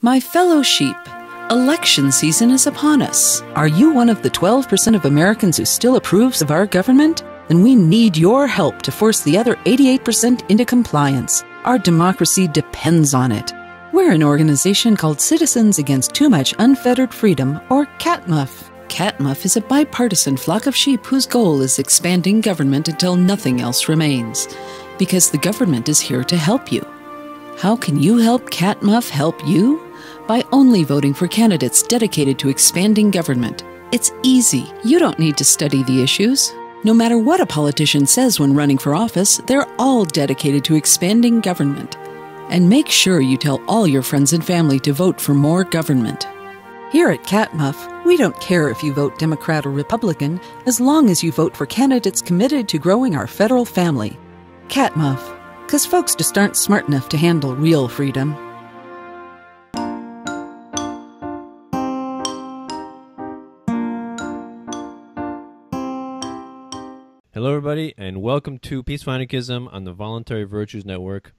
My fellow sheep, election season is upon us. Are you one of the 12% of Americans who still approves of our government? Then we need your help to force the other 88% into compliance. Our democracy depends on it. We're an organization called Citizens Against Too Much Unfettered Freedom, or CATMUF. CATMUF is a bipartisan flock of sheep whose goal is expanding government until nothing else remains. Because the government is here to help you. How can you help CATMUF help you? By only voting for candidates dedicated to expanding government. It's easy. You don't need to study the issues. No matter what a politician says when running for office, they're all dedicated to expanding government. And make sure you tell all your friends and family to vote for more government. Here at CATMUF, we don't care if you vote Democrat or Republican, as long as you vote for candidates committed to growing our federal family. CATMUF, because folks just aren't smart enough to handle real freedom. Hello, everybody, and welcome to Peaceful Anarchism on the Voluntary Virtues Network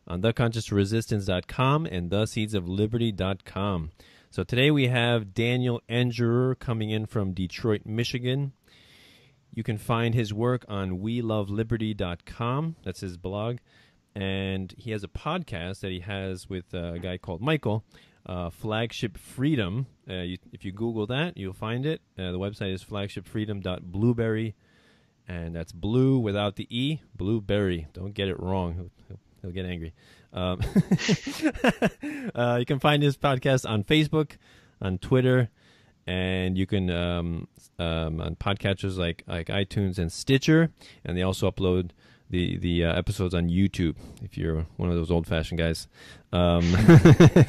on theconsciousresistance.com and theseedsofliberty.com. So today we have Daniel Engerer coming in from Detroit, Michigan. You can find his work on weloveliberty.com. That's his blog. And he has a podcast that he has with a guy called Michael, Flagship Freedom. If you Google that, you'll find it. The website is flagshipfreedom.blueberry. And that's blue without the E, blueberry. Don't get it wrong. He'll get angry. You can find his podcast on Facebook, on Twitter, and you can on podcatchers like iTunes and Stitcher. And they also upload the episodes on YouTube, if you're one of those old-fashioned guys.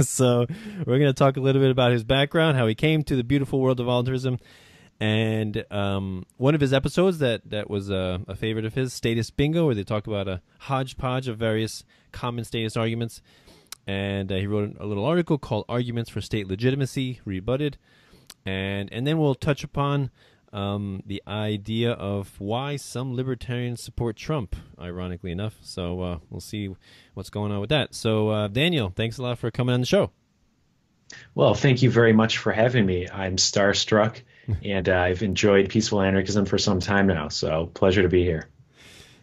So we're going to talk a little bit about his background, how he came to the beautiful world of voluntarism. And one of his episodes that was a favorite of his, Statist Bingo, where they talk about a hodgepodge of various common statist arguments. And he wrote a little article called Arguments for State Legitimacy, Rebutted. And then we'll touch upon the idea of why some libertarians support Trump, ironically enough. So we'll see what's going on with that. So, Daniel, thanks a lot for coming on the show. Well, thank you very much for having me. I'm starstruck, and I've enjoyed Peaceful Anarchism for some time now, so pleasure to be here.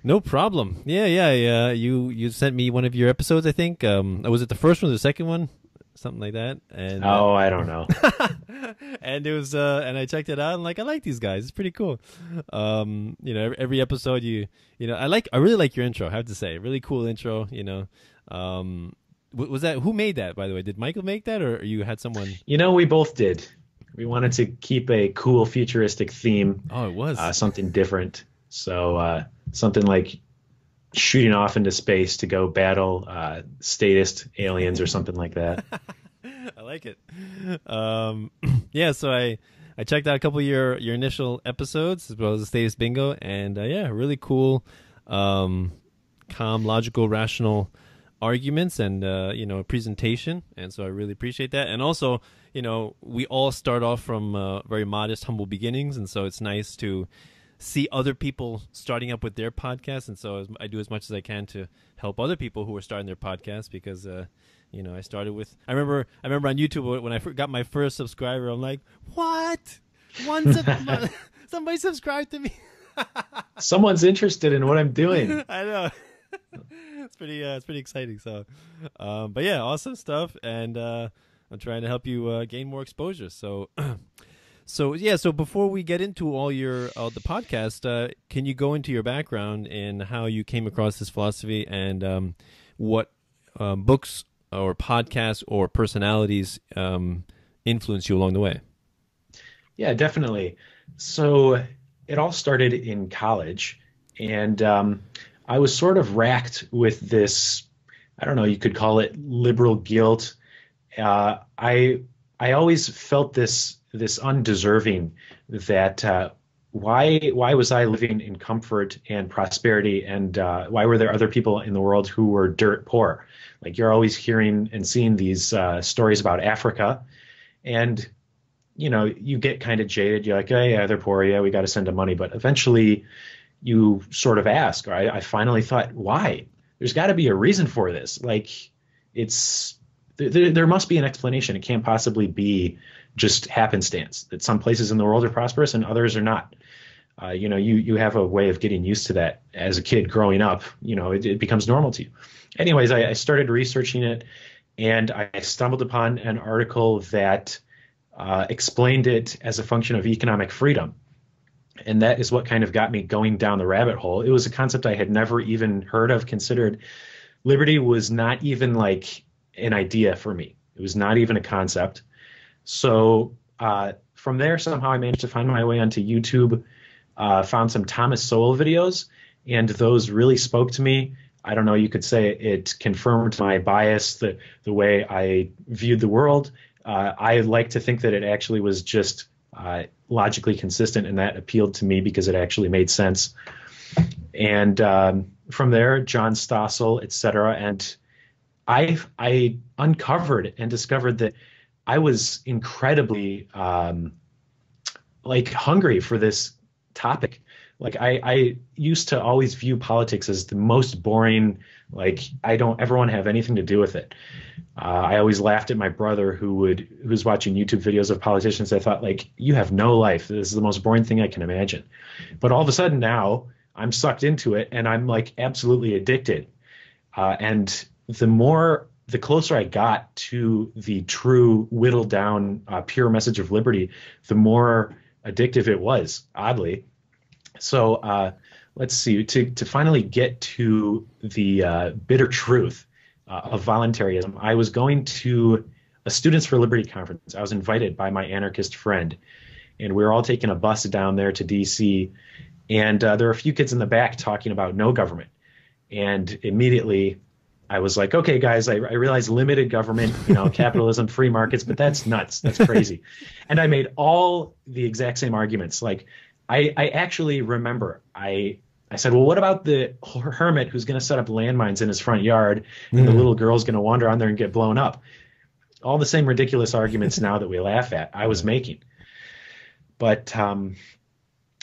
No problem. Yeah. You sent me one of your episodes, I think. Was it the first one or the second one? Something like that. And I don't know. And it was, and I checked it out, and I like these guys. It's pretty cool. Every episode, I really like your intro. I have to say, really cool intro. Was that, who made that, by the way? Did Michael make that, or you had someone? We both did. We wanted to keep a cool futuristic theme. Oh, it was something different. So something like shooting off into space to go battle statist aliens or something like that. I like it. Yeah, so I checked out a couple of your initial episodes as well as the Statist Bingo, and really cool, calm, logical, rational arguments and a presentation, and so I really appreciate that. And also, we all start off from very modest, humble beginnings, and so it's nice to see other people starting up with their podcasts, and so I do as much as I can to help other people who are starting their podcasts, because I started with, I remember on YouTube when I got my first subscriber, I'm like, what? Somebody subscribed to me. Someone's interested in what I'm doing. I know. It's pretty exciting. So, but yeah, awesome stuff, and I'm trying to help you gain more exposure. So, so before we get into all the podcast, can you go into your background and how you came across this philosophy, and what books or podcasts or personalities influenced you along the way? Yeah, definitely. So it all started in college, and I was sort of racked with this, I don't know, you could call it liberal guilt. I always felt this undeserving, that why was I living in comfort and prosperity, and why were there other people in the world who were dirt poor? Like, you're always hearing and seeing these stories about Africa, and you get kind of jaded. You're like, oh yeah, they're poor, yeah, we got to send them money. But eventually you sort of ask, or I finally thought, why? There's got to be a reason for this. Like, there's there must be an explanation. It can't possibly be just happenstance that some places in the world are prosperous and others are not. You have a way of getting used to that as a kid growing up. It becomes normal to you. Anyways, I started researching it, and I stumbled upon an article that explained it as a function of economic freedom. And that is what kind of got me going down the rabbit hole. It was a concept I had never even heard of, considered. Liberty was not even like an idea for me. It was not even a concept. So from there, somehow I managed to find my way onto YouTube, found some Thomas Sowell videos, and those really spoke to me. I don't know, you could say it confirmed my bias, the way I viewed the world. I like to think that it actually was just logically consistent, and that appealed to me because it actually made sense. And from there, John Stossel, etc. And I uncovered and discovered that I was incredibly hungry for this topic. Like I used to always view politics as the most boring, like I don't ever want to have anything to do with it. I always laughed at my brother who's watching YouTube videos of politicians. I thought, like, you have no life. This is the most boring thing I can imagine. But all of a sudden now I'm sucked into it and I'm like absolutely addicted. And the closer I got to the true whittled down pure message of liberty, the more addictive it was, oddly. So let's see, to finally get to the bitter truth of voluntarism, I was going to a Students for Liberty conference. I was invited by my anarchist friend, and we were all taking a bus down there to D.C., and there were a few kids in the back talking about no government. And immediately I was like, okay, guys, I realize limited government, capitalism, free markets, but that's nuts. That's crazy. And I made all the exact same arguments. Like, I actually remember I said, well, what about the hermit who's going to set up landmines in his front yard and the little girl's going to wander on there and get blown up? All the same ridiculous arguments now that we laugh at, I was making. But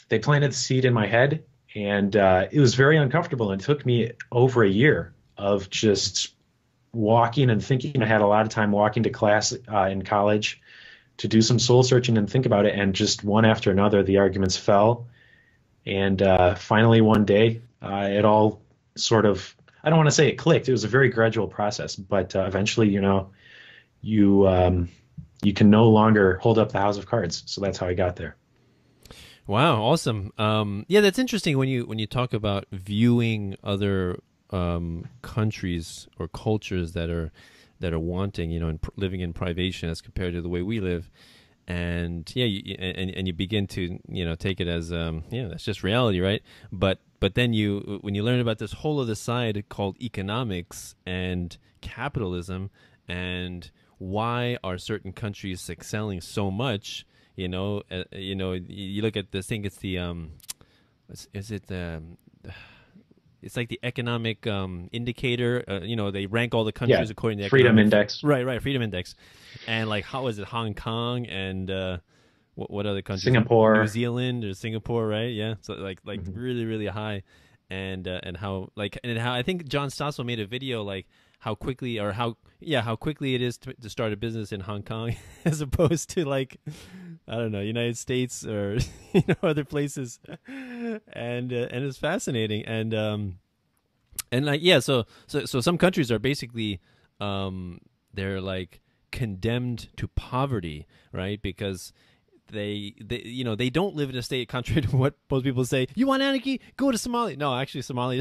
they planted the seed in my head, and it was very uncomfortable. And it took me over a year of just walking and thinking. I had a lot of time walking to class in college to do some soul searching and think about it. And just one after another, the arguments fell. And finally, one day, it all sort of, I don't want to say it clicked. It was a very gradual process. But eventually, you can no longer hold up the house of cards. So that's how I got there. Wow, awesome. Yeah, that's interesting when you talk about viewing other countries or cultures that are wanting, and living in privation as compared to the way we live. And yeah, you begin to take it as that's just reality, right? But then when you learn about this whole other side called economics and capitalism, and why are certain countries excelling so much? You look at this thing. It's the it's like the economic indicator. They rank all the countries according to the Freedom Index. Right, Freedom Index. And like, how is it Hong Kong and what other countries? Singapore, New Zealand, or Singapore, right? Yeah, so like really, really high, and how I think John Stossel made a video like how quickly it is to start a business in Hong Kong as opposed to, like, I don't know, United States or other places, and it's fascinating. And like, yeah, so some countries are basically they're like condemned to poverty, right? Because they don't live in a state contrary to what most people say. You want anarchy? Go to Somalia. No, actually, Somalia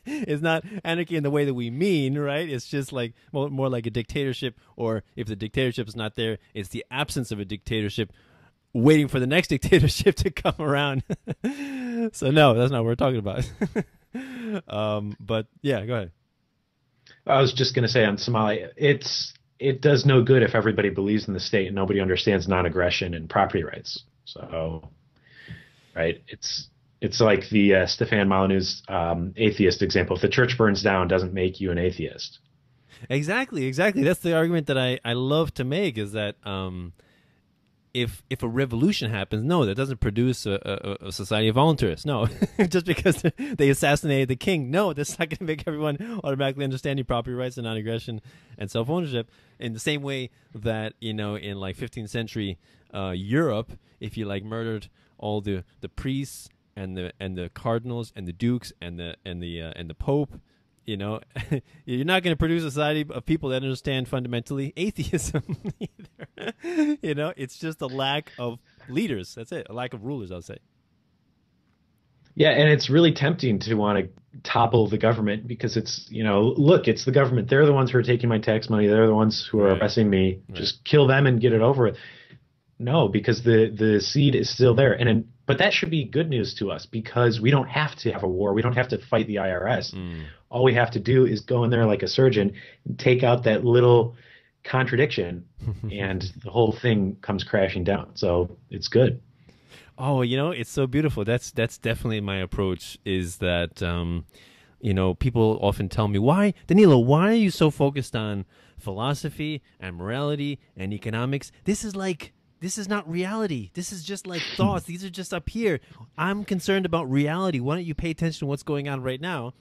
is not anarchy in the way that we mean, right? It's just like more like a dictatorship, or if the dictatorship is not there, it's the absence of a dictatorship, waiting for the next dictatorship to come around. So no, that's not what we're talking about. But yeah, go ahead. I was just going to say on Somalia, it does no good if everybody believes in the state and nobody understands non-aggression and property rights. So, right, it's like the Stefan Molyneux's atheist example. If the church burns down, doesn't make you an atheist. Exactly. That's the argument that I love to make, is that if a revolution happens, no, that doesn't produce a society of voluntarists. No, just because they assassinated the king, no, that's not going to make everyone automatically understanding property rights and non-aggression and self-ownership. In the same way that, you know, in like 15th century Europe, if you like murdered all the priests and the cardinals and the dukes and the pope, you know, you're not going to produce a society of people that understand fundamentally atheism either. You know, it's just a lack of leaders. That's it. A lack of rulers, I'll say. Yeah, and it's really tempting to want to topple the government because it's, you know, look, it's the government. They're the ones who are taking my tax money. They're the ones who are oppressing me. Right. Just kill them and get it over with. No, because the seed is still there. But that should be good news to us because we don't have to have a war. We don't have to fight the IRS. All we have to do is go in there like a surgeon and take out that little contradiction and the whole thing comes crashing down. So it's good. Oh, you know, it's so beautiful. That's definitely my approach is that, you know, people often tell me, why, Danilo, why are you so focused on philosophy and morality and economics? This is not reality. This is just like thoughts. These are just up here. I'm concerned about reality. Why don't you pay attention to what's going on right now?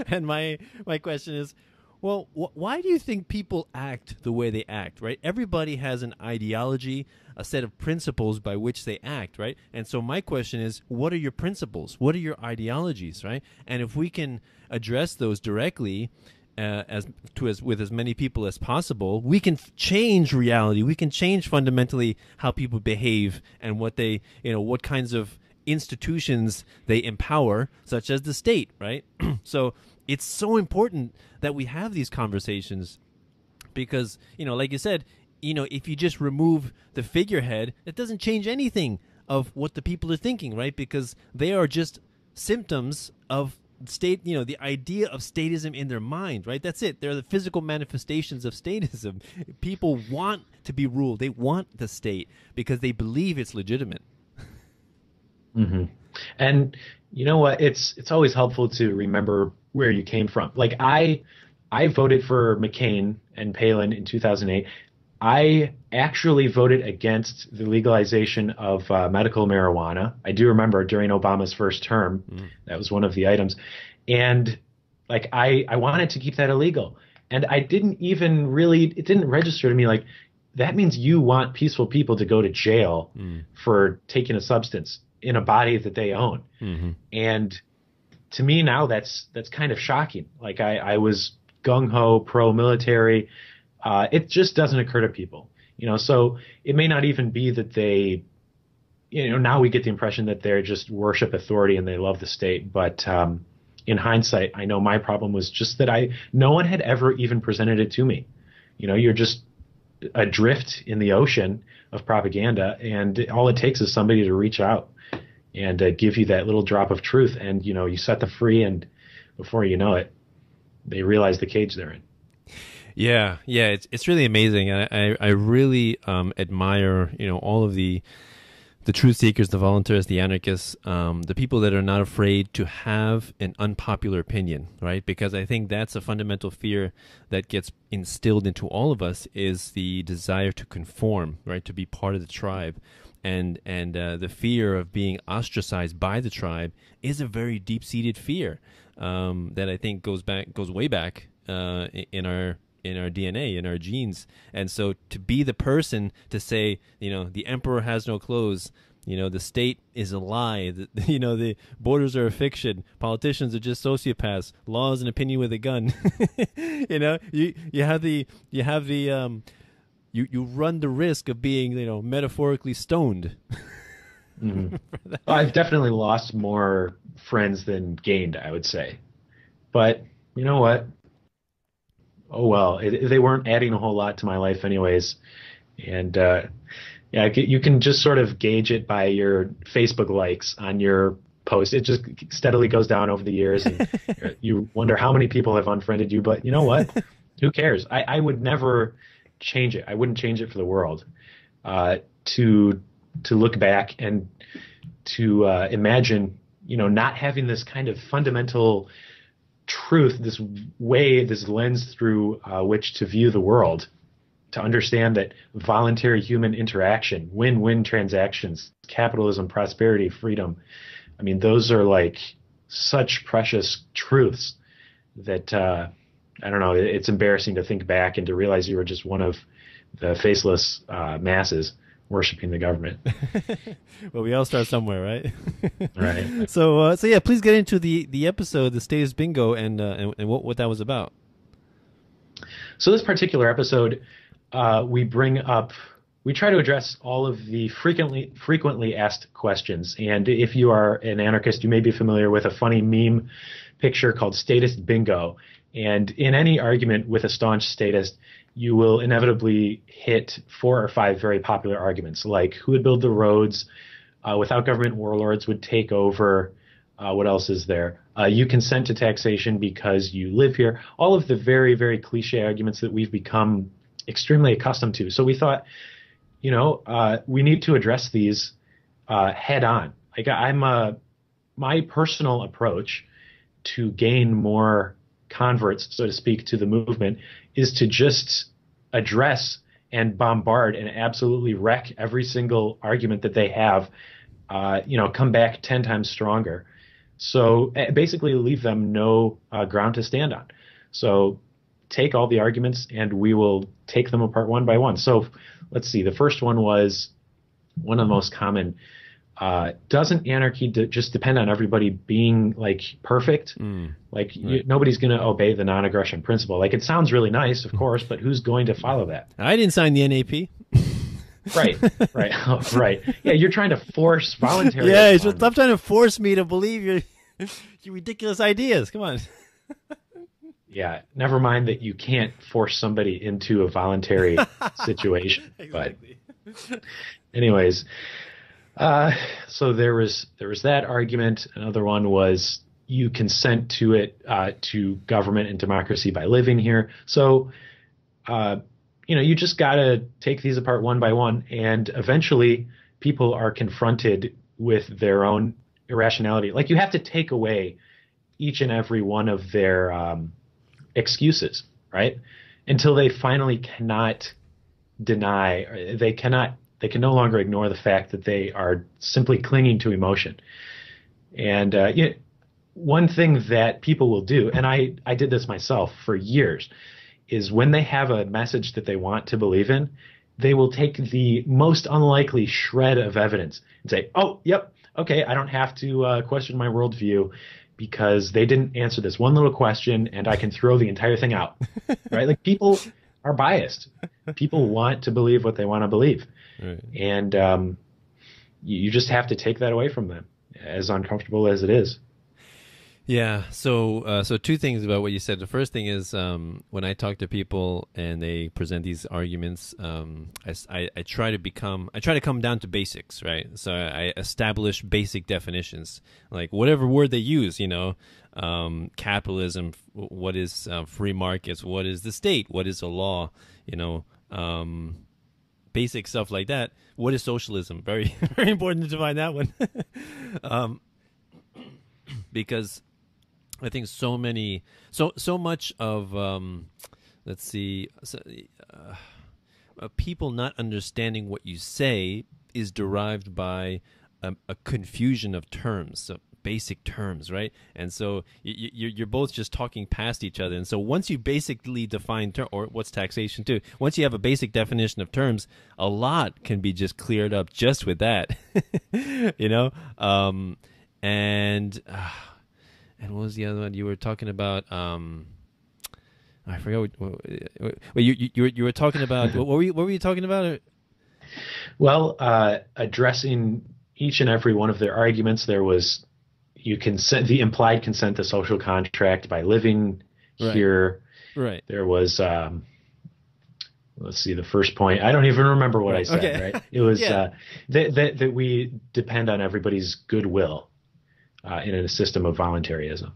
And my question is, well, why do you think people act the way they act, right? Everybody has an ideology, a set of principles by which they act, right? And so my question is, what are your principles? What are your ideologies, right? And if we can address those directly, with as many people as possible, we can change reality. We can change fundamentally how people behave and what they, you know, what kinds of institutions they empower, such as the state, right? So it's so important that we have these conversations because, you know, like you said, you know, if you just remove the figurehead, it doesn't change anything of what the people are thinking, right? Because they are just symptoms of state, you know, the idea of statism in their mind, right? That's it. They're the physical manifestations of statism. People want to be ruled. They want the state because they believe it's legitimate. Mm-hmm. And you know what? It's always helpful to remember where you came from. Like I voted for McCain and Palin in 2008. I actually voted against the legalization of medical marijuana. I do remember during Obama's first term, that was one of the items. And like I wanted to keep that illegal. And I didn't even really, it didn't register to me like, that means you want peaceful people to go to jail for taking a substance in a body that they own. And to me now that's kind of shocking. Like I was gung-ho, pro-military. It just doesn't occur to people, you know, so it may not even be that they, you know, now we get the impression that they're just worship authority and they love the state. But in hindsight, I know my problem was just that no one had ever even presented it to me. You know, you're just adrift in the ocean of propaganda, and all it takes is somebody to reach out and give you that little drop of truth. And, you know, you set them free, and before you know it, they realize the cage they're in. Yeah, it's really amazing. I really admire, you know, all of the truth seekers, the voluntarists, the anarchists, the people that are not afraid to have an unpopular opinion, right? Because I think that's a fundamental fear that gets instilled into all of us is the desire to conform, right? To be part of the tribe. And the fear of being ostracized by the tribe is a very deep-seated fear that I think goes way back in our DNA, in our genes. And so to be the person to say, you know, the emperor has no clothes, you know, the state is a lie, you know, the borders are a fiction, politicians are just sociopaths, law is an opinion with a gun. You know, you run the risk of being, you know, metaphorically stoned. I've definitely lost more friends than gained, I would say. But you know what? Oh, well, they weren't adding a whole lot to my life anyways. And yeah, you can just sort of gauge it by your Facebook likes on your post. It just steadily goes down over the years. And you wonder how many people have unfriended you. But you know what? Who cares? I would never change it. I wouldn't change it for the world. To look back and to imagine, you know, not having this kind of fundamental truth, this lens through which to view the world, to understand that voluntary human interaction, win-win transactions, capitalism, prosperity, freedom, I mean, those are like such precious truths that, I don't know, it's embarrassing to think back and to realize you were just one of the faceless masses worshiping the government. Well, we all start somewhere, right? Right. So yeah, please get into the episode, the Statist Bingo, and what that was about. So this particular episode, we try to address all of the frequently asked questions. And if you are an anarchist, you may be familiar with a funny meme picture called Statist Bingo. And in any argument with a staunch statist, you will inevitably hit 4 or 5 very popular arguments, like who would build the roads, without government warlords would take over, what else is there? You consent to taxation because you live here. All of the very, very cliche arguments that we've become extremely accustomed to. So we thought, we need to address these head on. Like my personal approach to gain more converts, so to speak, to the movement is to just address and bombard and absolutely wreck every single argument that they have, come back 10 times stronger. So basically leave them no ground to stand on. So take all the arguments and we will take them apart one by one. So let's see. The first one was one of the most common. Doesn't anarchy just depend on everybody being like perfect? Like right. Nobody's going to obey the non-aggression principle. Like it sounds really nice, of course, but who's going to follow that? I didn't sign the NAP. Right. Right. Yeah, you're trying to force voluntary. Yeah, stop trying to force me to believe your ridiculous ideas. Come on. Yeah, never mind that you can't force somebody into a voluntary situation. Exactly. But anyways, so there was that argument. Another one was you consent to it, to government and democracy by living here. So, you just got to take these apart one by one, and eventually people are confronted with their own irrationality. Like you have to take away each and every one of their excuses, right? Until they finally cannot deny, or they can no longer ignore the fact that they are simply clinging to emotion. And one thing that people will do, and I did this myself for years, is when they have a message that they want to believe in, they will take the most unlikely shred of evidence and say, oh, yep, okay, I don't have to question my worldview because they didn't answer this one little question and I can throw the entire thing out, right? Like people are biased. People want to believe what they want to believe. Right. And you just have to take that away from them, as uncomfortable as it is. Yeah. So 2 things about what you said. The first thing is when I talk to people and they present these arguments, I try to come down to basics, right? So I establish basic definitions, like whatever word they use, capitalism, what is free markets, what is the state, what is a law, basic stuff like that. What is socialism? Very, very important to define that one. Because I think so much of people not understanding what you say is derived by a confusion of terms, so basic terms, right? And so you're both just talking past each other. And so once you basically define or what's taxation too, once you have a basic definition of terms, a lot can be just cleared up just with that, And what was the other one you were talking about? I forgot. You were talking about. What were you talking about? Well, addressing each and every one of their arguments, there was the implied consent to social contract by living here. Right. There was. Let's see, the first point. I don't even remember what I said. Okay. Right. It was that we depend on everybody's goodwill. In a system of voluntarism.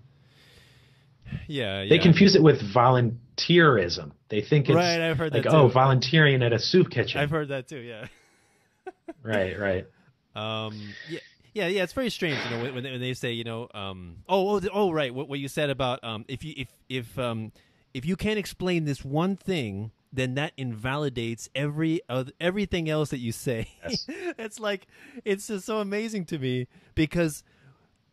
Yeah. They confuse it with voluntarism. They think it's right, I've heard like, that too. Volunteering at a soup kitchen. I've heard that too, yeah. Right. Yeah, it's very strange, when they say, right, what you said about if you can't explain this one thing, then that invalidates everything else that you say. Yes. It's just so amazing to me, because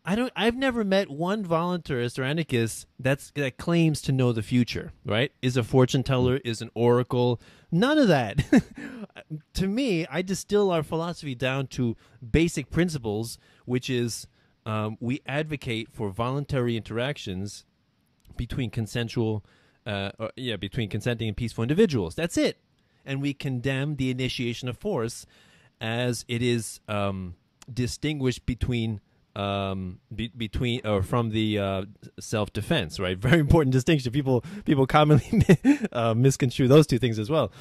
I've never met one voluntarist or anarchist that claims to know the future, right? Is a fortune teller, is an oracle, none of that. To me, I distill our philosophy down to basic principles, which is we advocate for voluntary interactions between consenting and peaceful individuals. That's it. And we condemn the initiation of force as it is distinguished from the self-defense, right? Very important distinction. People commonly misconstrue those two things as well.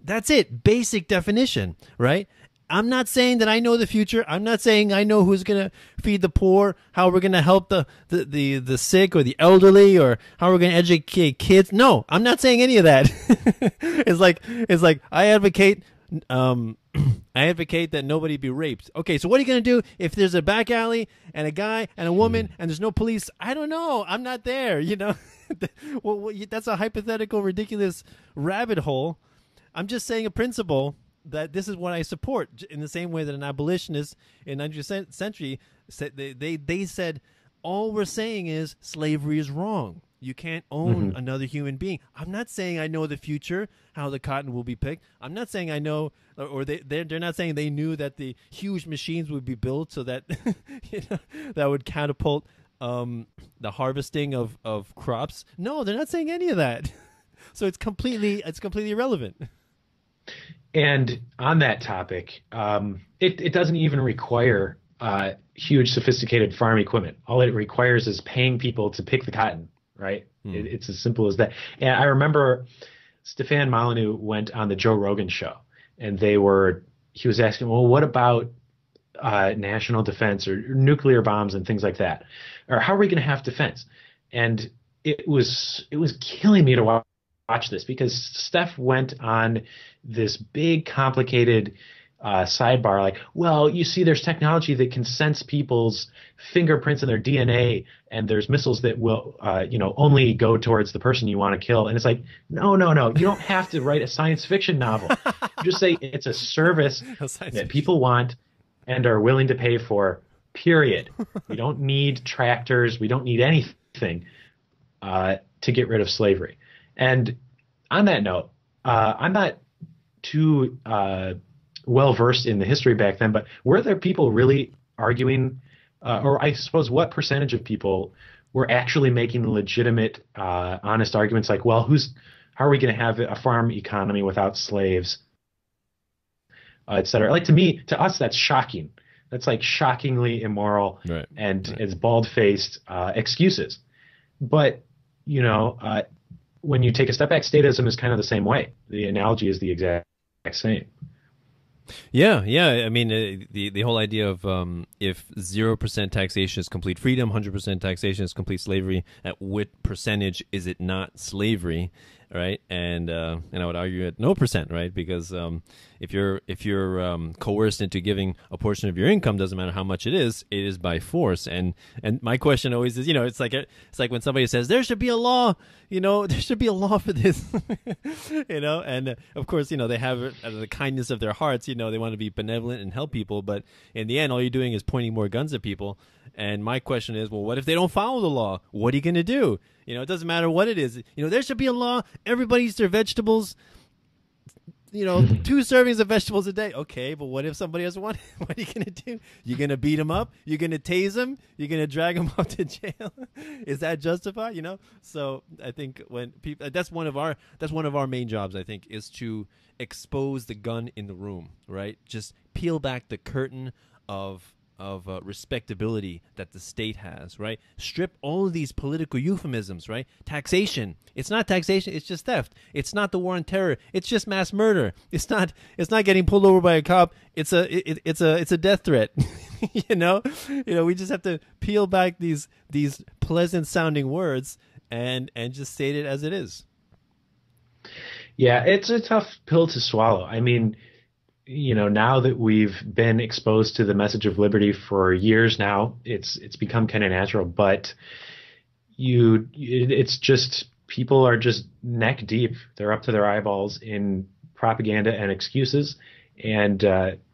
That's it. Basic definition, right? I'm not saying that I know the future. I'm not saying I know who's going to feed the poor, how we're going to help the sick or the elderly, or how we're going to educate kids. No, I'm not saying any of that. It's like I advocate that nobody be raped. Okay, so what are you going to do if there's a back alley and a guy and a woman and there's no police? I don't know. I'm not there, Well, that's a hypothetical, ridiculous rabbit hole. I'm just saying a principle that this is what I support, in the same way that an abolitionist in the 19th century said, they said, all we're saying is slavery is wrong. You can't own another human being. I'm not saying I know the future, how the cotton will be picked. I'm not saying I know, or they're not saying they knew that the huge machines would be built so that that would catapult the harvesting of crops. No, they're not saying any of that. So it's completely irrelevant. And on that topic, it doesn't even require huge, sophisticated farm equipment. All it requires is paying people to pick the cotton, right? It's as simple as that. And I remember Stefan Molyneux went on the Joe Rogan show, and he was asking, well, what about national defense or nuclear bombs and things like that? Or how are we going to have defense? And it was killing me to watch this, because Steph went on this big, complicated sidebar, like, well, you see, there's technology that can sense people's fingerprints and their DNA, and there's missiles that will, only go towards the person you want to kill. And it's like, no, you don't have to write a science fiction novel. You just say it's a service that people want and are willing to pay for, period. We don't need tractors. We don't need anything to get rid of slavery. And on that note, I'm not too well versed in the history back then, but were there people really arguing, or I suppose what percentage of people were actually making legitimate, honest arguments like, well, how are we going to have a farm economy without slaves, et cetera? Like, to us, that's shocking. That's like shockingly immoral, right, and it's bald-faced excuses. But, when you take a step back, statism is kind of the same way. The analogy is the exact same. Yeah. I mean, the whole idea of if 0% taxation is complete freedom, 100% taxation is complete slavery, at what percentage is it not slavery, right? And I would argue at no percent, right? Because if you're coerced into giving a portion of your income, doesn't matter how much it is by force. And my question always is, it's like when somebody says there should be a law, there should be a law for this, and of course, they have it out of the kindness of their hearts, they want to be benevolent and help people, but in the end, all you're doing is pointing more guns at people. And my question is, well, what if they don't follow the law? What are you going to do? It doesn't matter what it is. There should be a law. Everybody eats their vegetables. 2 servings of vegetables a day. Okay, but what if somebody doesn't want it? What are you going to do? You're going to beat them up? You're going to tase them? You're going to drag them off to jail? Is that justified? So I think when people, that's one of our main jobs, I think, is to expose the gun in the room, right? Just peel back the curtain of respectability that the state has, right? Strip all of these political euphemisms, right? Taxation. It's not taxation. It's just theft. It's not the war on terror. It's just mass murder. It's not getting pulled over by a cop. It's a death threat. We just have to peel back these pleasant sounding words and just state it as it is. Yeah, it's a tough pill to swallow. I mean, now that we've been exposed to the message of liberty for years now, it's become kind of natural, but it's just people are just neck deep. They're up to their eyeballs in propaganda and excuses. And,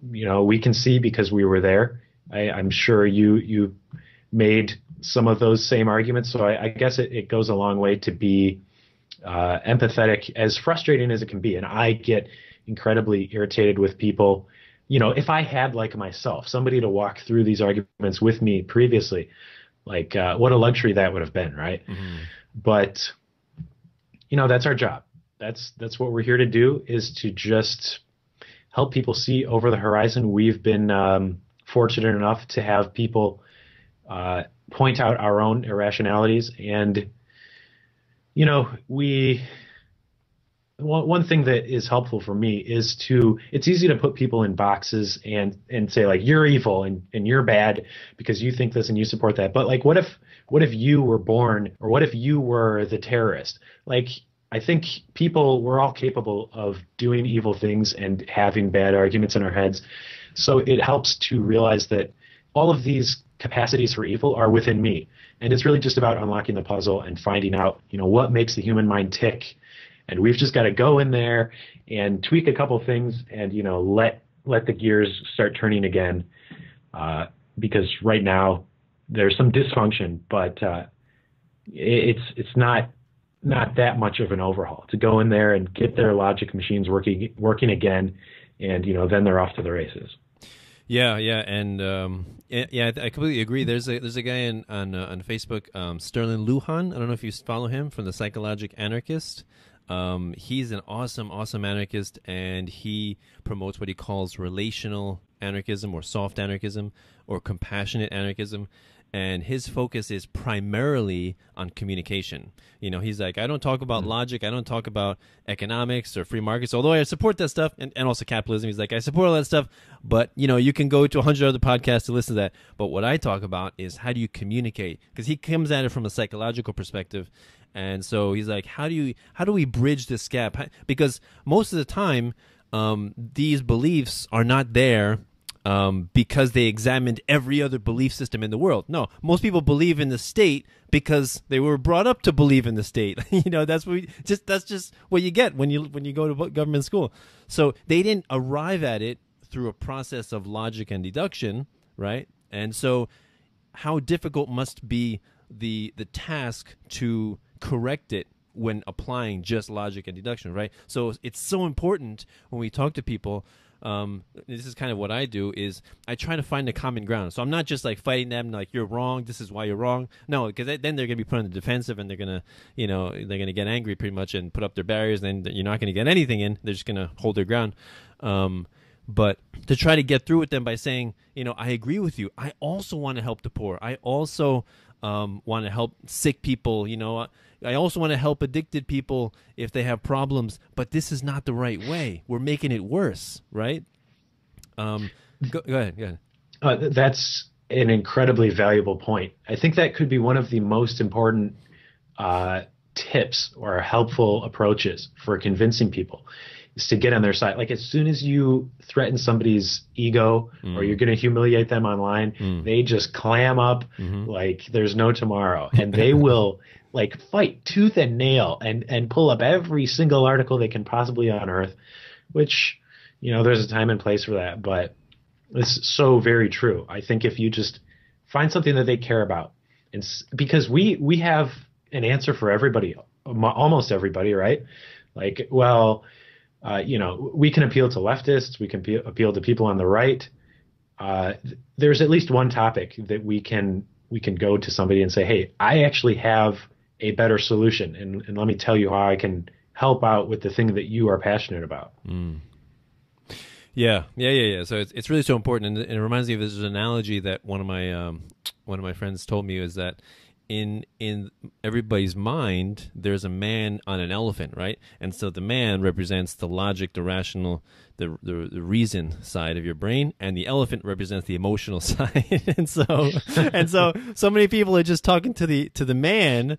we can see because we were there. I'm sure you made some of those same arguments. So I guess it goes a long way to be empathetic, as frustrating as it can be. And I get incredibly irritated with people. If I had, like myself, somebody to walk through these arguments with me previously, like what a luxury that would have been, right? Mm-hmm. But, that's our job. That's what we're here to do, is to just help people see over the horizon. We've been fortunate enough to have people point out our own irrationalities. And, one thing that is helpful for me is it's easy to put people in boxes and say, like, you're evil and you're bad because you think this and you support that. But, like, what if you were born, or what if you were the terrorist? Like, I think we're all capable of doing evil things and having bad arguments in our heads. So it helps to realize that all of these capacities for evil are within me. And it's really just about unlocking the puzzle and finding out, what makes the human mind tick. And we've just got to go in there and tweak a couple things and, let the gears start turning again. Because right now there's some dysfunction, but it's not that much of an overhaul to go in there and get their logic machines working again. And, then they're off to the races. Yeah, and I completely agree. There's a guy on Facebook, Sterlin Luxan. I don't know if you follow him, from the Psychologic Anarchist. He's an awesome anarchist, and he promotes what he calls relational anarchism, or soft anarchism, or compassionate anarchism. And his focus is primarily on communication. He's like, I don't talk about logic. I don't talk about economics or free markets, although I support that stuff, and also capitalism. He's like, I support all that stuff, but, you can go to 100 other podcasts to listen to that. But what I talk about is, how do you communicate? Because he comes at it from a psychological perspective. And so he's like, how do we bridge this gap? Because most of the time, these beliefs are not there because they examined every other belief system in the world. No, most people believe in the state because they were brought up to believe in the state. That's just what you get when you go to government school. So they didn't arrive at it through a process of logic and deduction, right? And so how difficult must be the task to correct it when applying just logic and deduction, right? So it's so important when we talk to people. This is kind of what I do, is I try to find a common ground. So I'm not just like fighting them, like, you're wrong, this is why you're wrong. No, because then they're going to be put on the defensive, and they're going to get angry pretty much and put up their barriers, and then you're not going to get anything in. They're just going to hold their ground. But to try to get through with them by saying, I agree with you. I also want to help the poor. I also want to help sick people. I also want to help addicted people if they have problems, but this is not the right way. We're making it worse, right? Go ahead. That's an incredibly valuable point. I think that could be one of the most important tips or helpful approaches for convincing people, is to get on their side. Like, as soon as you threaten somebody's ego or you're going to humiliate them online, they just clam up like there's no tomorrow, and they will like fight tooth and nail and pull up every single article they can possibly unearth, which, there's a time and place for that, but it's so very true. I think if you just find something that they care about, and because we have an answer for everybody, almost everybody, right? Like, well, we can appeal to leftists, we can appeal to people on the right. There's at least one topic that we can go to somebody and say, hey, I actually have a better solution, and let me tell you how I can help out with the thing that you are passionate about. Yeah. So it's really so important, and it reminds me of this analogy that one of my friends told me, is that in everybody's mind, there's a man on an elephant, right? And so the man represents the logic, the rational, the reason side of your brain, and the elephant represents the emotional side. and so many people are just talking to the man,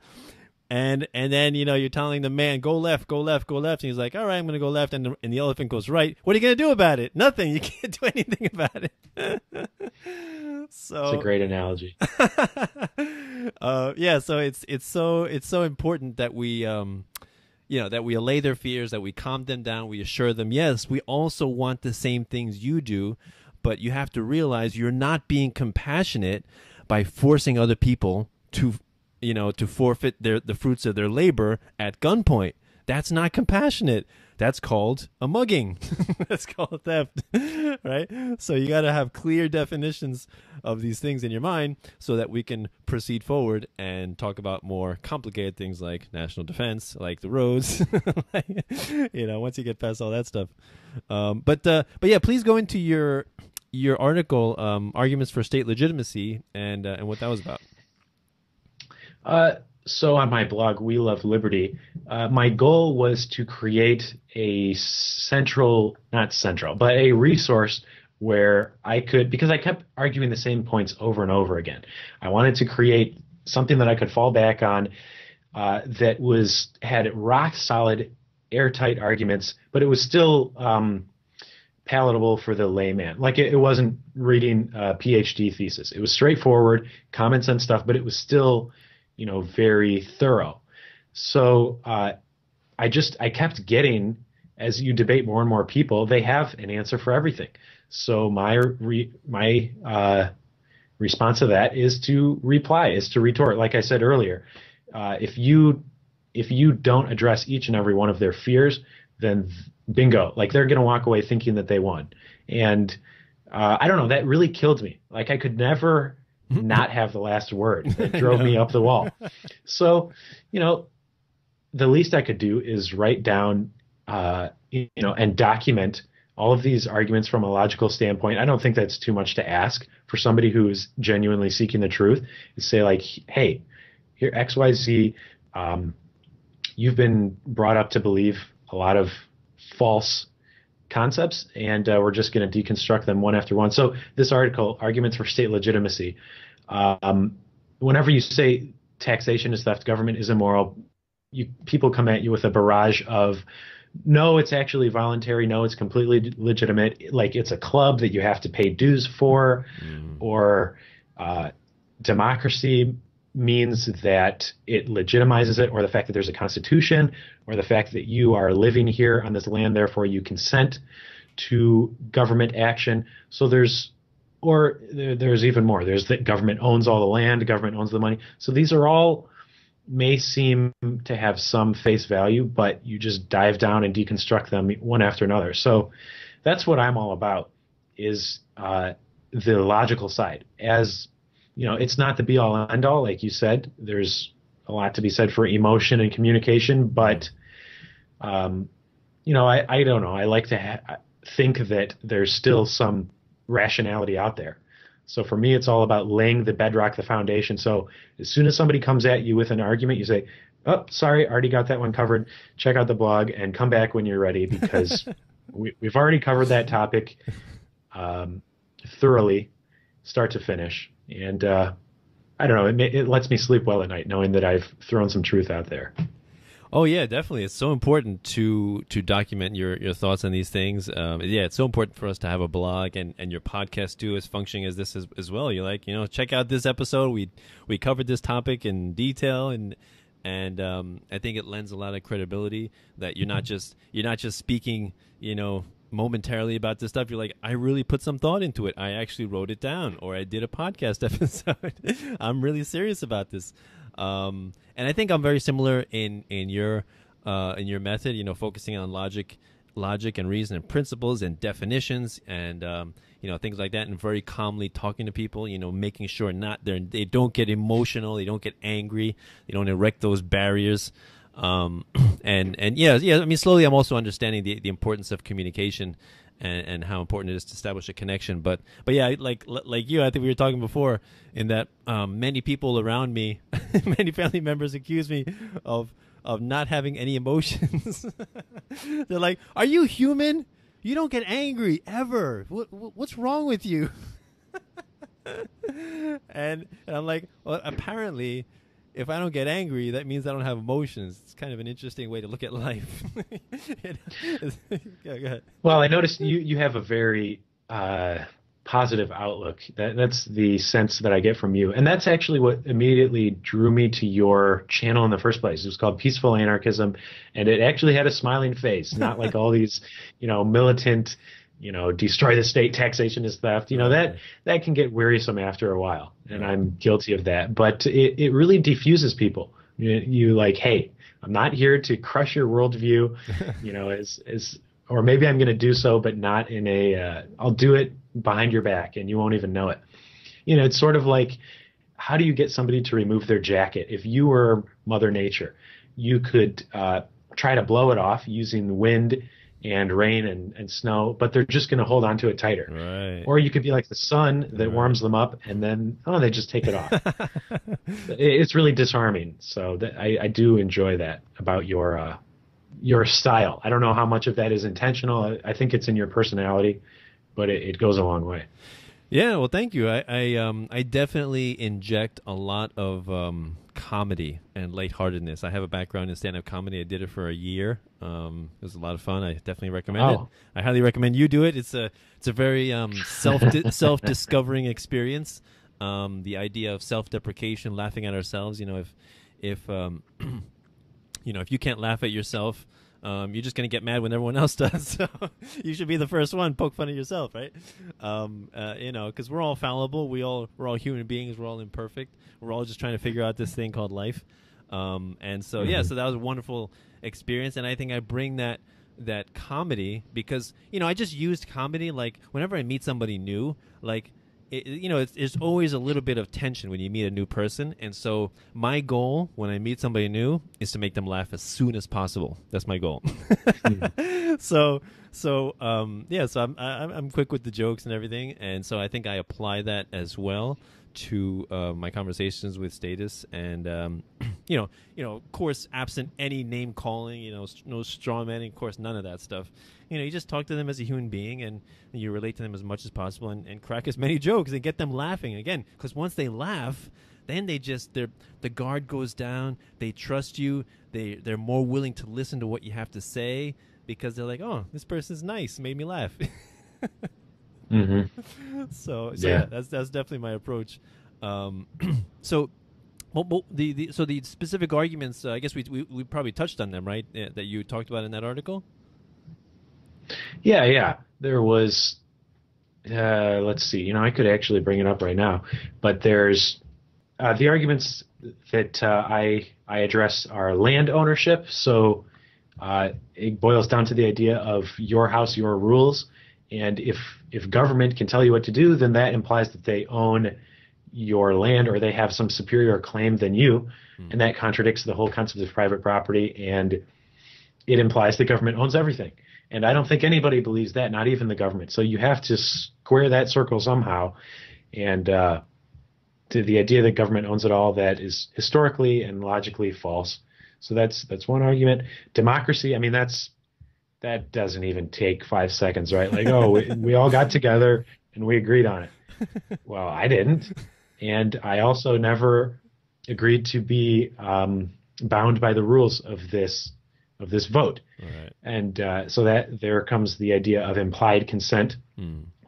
And then, you know, you're telling the man, go left, go left, go left. And he's like, all right, I'm going to go left. And the elephant goes right. What are you going to do about it? Nothing. You can't do anything about it. So it's a great analogy. yeah. So it's so important that we, you know, that we allay their fears, that we calm them down. We assure them, yes, we also want the same things you do, but you have to realize you're not being compassionate by forcing other people to, you know, to forfeit the fruits of their labor at gunpoint. That's not compassionate. That's called a mugging. That's called theft, right? So you got to have clear definitions of these things in your mind so that we can proceed forward and talk about more complicated things like national defense, like the roads, you know, once you get past all that stuff. But yeah, please go into your article, Arguments for State Legitimacy, and what that was about. So on my blog, We Love Liberty, my goal was to create a a resource where I could, because I kept arguing the same points over and over again. I wanted to create something that I could fall back on that had rock solid, airtight arguments, but it was still palatable for the layman. Like it wasn't reading a PhD thesis. It was straightforward, common sense stuff, but it was still, you know, very thorough. So I kept getting, as you debate more and more people, they have an answer for everything. So my response to that is to reply, is to retort. Like I said earlier, if you don't address each and every one of their fears, then bingo, like they're going to walk away thinking that they won. And I don't know, that really killed me. Like I could never not have the last word. It drove me up the wall. So, you know, the least I could do is write down, you know, and document all of these arguments from a logical standpoint. I don't think that's too much to ask for somebody who is genuinely seeking the truth. Is say like, hey, here X, Y, Z, you've been brought up to believe a lot of false concepts, and we're just going to deconstruct them one after one. So this article, Arguments for State Legitimacy, whenever you say taxation is theft, government is immoral, people come at you with a barrage of, no, it's actually voluntary, no, it's completely legitimate, like it's a club that you have to pay dues for, or democracy means that it legitimizes it, or the fact that there's a constitution, or the fact that you are living here on this land, therefore you consent to government action. So there's even more. There's that government owns all the land, the government owns the money. So these are all may seem to have some face value, but you just dive down and deconstruct them one after another. So that's what I'm all about, is the logical side. As you know, it's not the be all end all, like you said. There's a lot to be said for emotion and communication, but you know, I don't know. I like to think that there's still some rationality out there. So for me, it's all about laying the bedrock, the foundation. So as soon as somebody comes at you with an argument, you say, oh, sorry, already got that one covered. Check out the blog and come back when you're ready, because we've already covered that topic thoroughly, start to finish. And I don't know, it lets me sleep well at night knowing that I've thrown some truth out there. Oh yeah, definitely. It's so important to document your thoughts on these things. Yeah, it's so important for us to have a blog, and your podcast too is functioning as this as well. You're like, you know, check out this episode. We covered this topic in detail, and I think it lends a lot of credibility that you're not just speaking, you know, momentarily about this stuff. You're like, I really put some thought into it. I actually wrote it down, or I did a podcast episode. I'm really serious about this. And I think I'm very similar in your method, you know, focusing on logic and reason and principles and definitions and, you know, things like that, and very calmly talking to people, you know, making sure they don't get emotional, they don't get angry, they don't erect those barriers. And yeah, I mean, slowly I'm also understanding the importance of communication and how important it is to establish a connection. But yeah, like you, I think we were talking before, in that many people around me, many family members accuse me of not having any emotions. They're like, "Are you human? You don't get angry ever. What's wrong with you?" and I'm like, well, apparently, if I don't get angry, that means I don't have emotions. It's kind of an interesting way to look at life. Yeah, go ahead. Well, I noticed you have a very positive outlook. That's the sense that I get from you. And that's actually what immediately drew me to your channel in the first place. It was called Peaceful Anarchism, and it actually had a smiling face, not like all these, militant, destroy the state, taxation is theft. That can get wearisome after a while, and I'm guilty of that. But it really diffuses people. You like, hey, I'm not here to crush your worldview, or maybe I'm going to do so, but not in I'll do it behind your back and you won't even know it. It's sort of like, how do you get somebody to remove their jacket? If you were Mother Nature, you could try to blow it off using wind and rain and snow, but they're just going to hold on to it tighter. Right. Or you could be like the sun that warms them up, and then, they just take it off. It's really disarming. So I do enjoy that about your style. I don't know how much of that is intentional. I think it's in your personality, but it goes a long way. Yeah, well, thank you. I definitely inject a lot of comedy and lightheartedness. I have a background in stand-up comedy. I did it for a year. It was a lot of fun. I definitely recommend it. I highly recommend you do it. It's a very self-discovering experience. The idea of self-deprecation, laughing at ourselves. If you can't laugh at yourself, you're just going to get mad when everyone else does. So you should be the first one, poke fun at yourself, right? Because we're all fallible. We're all human beings. We're all imperfect. We're all just trying to figure out this thing called life. So that was a wonderful experience. And I think I bring that comedy because, I just used comedy. Like whenever I meet somebody new, like, there's always a little bit of tension when you meet a new person. And so my goal when I meet somebody new is to make them laugh as soon as possible. That's my goal. So I'm quick with the jokes and everything. And so I think I apply that as well to my conversations with Statist. And, of course, absent any name calling, no straw manning, of course, none of that stuff. You just talk to them as a human being and you relate to them as much as possible and crack as many jokes and get them laughing again. Because once they laugh, then the guard goes down. They trust you. They're more willing to listen to what you have to say because they're like, oh, this person's nice, made me laugh. So yeah, that's definitely my approach. So the specific arguments, I guess we probably touched on them, right? That you talked about in that article. Yeah. There was, let's see, I could actually bring it up right now, but there's the arguments that I address are land ownership. So it boils down to the idea of your house, your rules. And if government can tell you what to do, then that implies that they own your land or they have some superior claim than you. And that contradicts the whole concept of private property. And it implies the government owns everything. And I don't think anybody believes that, not even the government. So you have to square that circle somehow. And to the idea that government owns it all, that is historically and logically false. So that's one argument. Democracy, I mean, that doesn't even take 5 seconds, right? Like, we all got together and we agreed on it. Well, I didn't. And I also never agreed to be bound by the rules of this vote. Right. And so that there comes the idea of implied consent,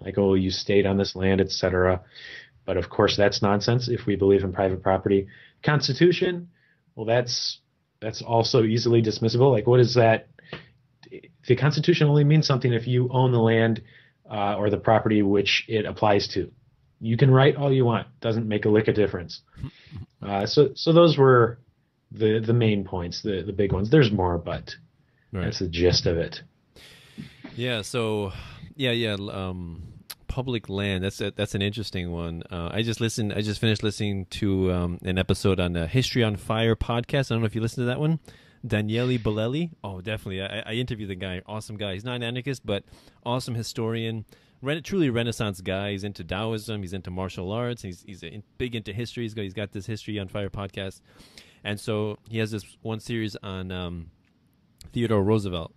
like, you stayed on this land, etc. But of course, that's nonsense if we believe in private property. Constitution, well, that's also easily dismissible. Like, what is that? The Constitution only means something if you own the land or the property which it applies to. You can write all you want; doesn't make a lick of difference. So those were the main points, the big ones. There's more, but that's the gist of it. Yeah. So, public land. That's an interesting one. I just finished listening to an episode on the History on Fire podcast. I don't know if you listened to that one. Daniele Bolelli. Oh, definitely. I interviewed the guy. Awesome guy. He's not an anarchist, but awesome historian. Truly Renaissance guy. He's into Taoism. He's into martial arts. He's big into history. He's got this History on Fire podcast. And so he has this one series on Theodore Roosevelt.